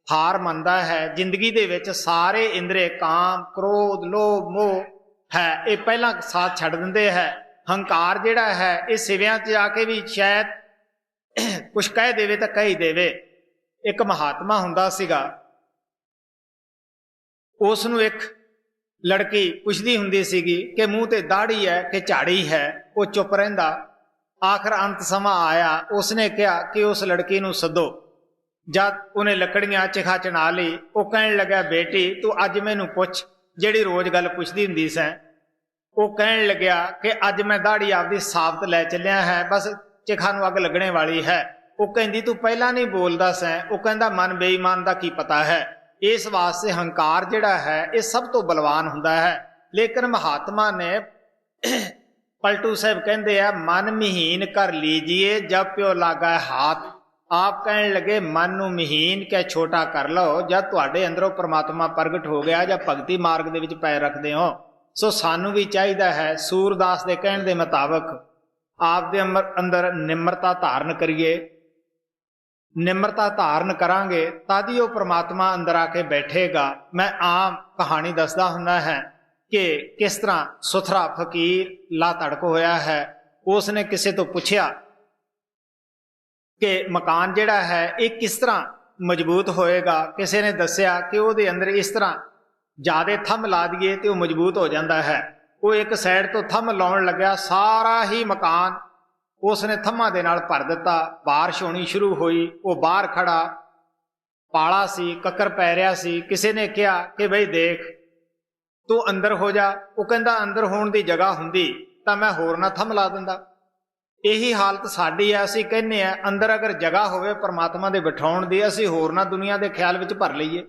ਹਾਰ ਮੰਨਦਾ ਹੈ। ਜ਼ਿੰਦਗੀ ਦੇ ਵਿੱਚ ਸਾਰੇ ਇੰਦਰੀ ਕਾਮ, ਕ੍ਰੋਧ, ਲੋਭ, ਮੋਹ ਹੈ, ਇਹ ਪਹਿਲਾਂ ਸਾਥ ਛੱਡ ਦਿੰਦੇ ਹੈ। ਹੰਕਾਰ ਜਿਹੜਾ ਹੈ ਇਹ ਸਿਵਿਆਂ 'ਚ ਜਾ ਕੇ ਵੀ ਸ਼ਾਇਦ ਕੁਛ ਕਹਿ ਦੇਵੇ ਤਾਂ ਕਹਿ ਹੀ ਦੇਵੇ। ਇੱਕ ਮਹਾਤਮਾ ਹੁੰਦਾ ਸੀਗਾ, ਉਸ ਨੂੰ ਇੱਕ ਲੜਕੀ ਪੁੱਛਦੀ ਹੁੰਦੀ ਸੀਗੀ ਕਿ ਮੂੰਹ ਤੇ ਦਾੜੀ ਹੈ ਕਿ ਝਾੜੀ ਹੈ, ਉਹ ਚੁੱਪ ਰਹਿੰਦਾ। ਆਖਰ ਅੰਤ ਸਮਾਂ ਆਇਆ, ਉਸਨੇ ਕਿਹਾ ਕਿ ਉਸ ਲੜਕੀ ਨੂੰ ਸੱਦੋ। ਜਦ ਉਹਨੇ ਲੱਕੜੀਆਂ ਚਿਖਾ ਚਣਾ ਲਈ, ਉਹ ਕਹਿਣ ਲੱਗਾ ਬੇਟੀ ਤੂੰ ਅੱਜ ਮੈਨੂੰ ਪੁੱਛ ਜਿਹੜੀ ਰੋਜ਼ ਗੱਲ ਪੁੱਛਦੀ ਹੁੰਦੀ ਸੈਂ। ਉਹ ਕਹਿਣ ਲੱਗਿਆ ਕਿ ਅੱਜ ਮੈਂ ਦਾੜੀ ਆਪਦੀ ਸਾਬਤ ਲੈ ਚੱਲਿਆ ਹੈ, ਬਸ ਚਿਖਾ ਨੂੰ ਅੱਗ ਲੱਗਣੇ ਵਾਲੀ ਹੈ। ਉਹ ਕਹਿੰਦੀ ਤੂੰ ਪਹਿਲਾਂ ਨਹੀਂ ਬੋਲਦਾ ਸੈਂ। ਉਹ ਕਹਿੰਦਾ ਮਨ ਬੇਈਮਾਨ ਦਾ ਕੀ ਪਤਾ ਹੈ। ਇਸ ਵਾਸਤੇ ਹੰਕਾਰ ਜਿਹੜਾ ਹੈ ਇਹ ਸਭ ਤੋਂ ਬਲਵਾਨ ਹੁੰਦਾ ਹੈ। ਲੇਕਿਨ ਮਹਾਤਮਾ ਨੇ ਪਲਟੂ ਸਾਹਿਬ ਕਹਿੰਦੇ ਆ ਮਨ ਮਹੀਨ ਕਰ ਲੀਜੀਏ ਜਬ ਪਿਓ ਲਾਗਾ ਹਾਥ। ਆਪ ਕਹਿਣ ਲੱਗੇ ਮਨ ਨੂੰ ਮਹੀਨ ਕਹਿ ਛੋਟਾ ਕਰ ਲਓ ਜਦ ਤੁਹਾਡੇ ਅੰਦਰੋਂ ਪਰਮਾਤਮਾ ਪ੍ਰਗਟ ਹੋ ਗਿਆ ਜਾਂ ਭਗਤੀ ਮਾਰਗ ਦੇ ਵਿੱਚ ਪੈਰ ਰੱਖਦੇ ਹੋ। ਸੋ ਸਾਨੂੰ ਵੀ ਚਾਹੀਦਾ ਹੈ ਸੂਰਦਾਸ ਦੇ ਕਹਿਣ ਦੇ ਮੁਤਾਬਕ ਆਪ ਦੇ ਅੰਦਰ ਨਿਮਰਤਾ ਧਾਰਨ ਕਰੀਏ। ਨਿਮਰਤਾ ਧਾਰਨ ਕਰਾਂਗੇ ਤਦ ਹੀ ਉਹ ਪਰਮਾਤਮਾ ਅੰਦਰ ਆ ਕੇ ਬੈਠੇਗਾ। ਮੈਂ ਆਮ ਕਹਾਣੀ ਦੱਸਦਾ ਹੁੰਦਾ ਹੈ ਕਿ ਕਿਸ ਤਰ੍ਹਾਂ ਸੁਥਰਾ ਫਕੀਰ ਲਾ ਧੜਕ ਹੋਇਆ ਹੈ। ਉਸ ਨੇ ਕਿਸੇ ਤੋਂ ਪੁੱਛਿਆ ਕਿ ਮਕਾਨ ਜਿਹੜਾ ਹੈ ਇਹ ਕਿਸ ਤਰ੍ਹਾਂ ਮਜ਼ਬੂਤ ਹੋਏਗਾ। ਕਿਸੇ ਨੇ ਦੱਸਿਆ ਕਿ ਉਹਦੇ ਅੰਦਰ ਇਸ ਤਰ੍ਹਾਂ ਜ਼ਿਆਦਾ ਥੰਮ ਲਾ ਦਈਏ ਤੇ ਉਹ ਮਜ਼ਬੂਤ ਹੋ ਜਾਂਦਾ ਹੈ। ਉਹ ਇੱਕ ਸਾਈਡ ਤੋਂ ਥੰਮ ਲਾਉਣ ਲੱਗਿਆ, ਸਾਰਾ ਹੀ ਮਕਾਨ ਉਸ ਨੇ ਥੰਮਾਂ ਦੇ ਨਾਲ ਭਰ ਦਿੱਤਾ। ਬਾਰਿਸ਼ ਹੋਣੀ ਸ਼ੁਰੂ ਹੋਈ, ਉਹ ਬਾਹਰ ਖੜਾ, ਪਾਲਾ ਸੀ, ਕੱਕਰ ਪੈ ਰਿਹਾ ਸੀ। ਕਿਸੇ ਨੇ ਕਿਹਾ ਕਿ ਬਈ ਦੇਖ ਤੂੰ ਅੰਦਰ ਹੋ ਜਾ। ਉਹ ਕਹਿੰਦਾ ਅੰਦਰ ਹੋਣ ਦੀ ਜਗ੍ਹਾ ਹੁੰਦੀ ਤਾਂ ਮੈਂ ਹੋਰ ਨਾ ਥੰਮ ਲਾ ਦਿੰਦਾ। ਇਹੀ ਹਾਲਤ ਸਾਡੀ ਹੈ। ਅਸੀਂ ਕਹਿੰਦੇ ਹਾਂ ਅੰਦਰ ਅਗਰ ਜਗ੍ਹਾ ਹੋਵੇ ਪਰਮਾਤਮਾ ਦੇ ਬਿਠਾਉਣ ਦੀ, ਅਸੀਂ ਹੋਰ ਨਾ ਦੁਨੀਆ ਦੇ ਖਿਆਲ ਵਿੱਚ ਭਰ ਲਈਏ।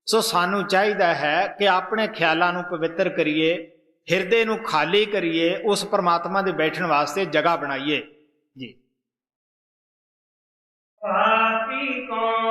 ਸੋ ਸਾਨੂੰ ਚਾਹੀਦਾ ਹੈ ਕਿ ਆਪਣੇ ਖਿਆਲਾਂ ਨੂੰ ਪਵਿੱਤਰ ਕਰੀਏ, ਹਿਰਦੇ ਨੂੰ ਖਾਲੀ ਕਰੀਏ, ਉਸ ਪਰਮਾਤਮਾ ਦੇ ਬੈਠਣ ਵਾਸਤੇ ਜਗ੍ਹਾ ਬਣਾਈਏ ਜੀ। ਪਾਪੀ ਕੌਣ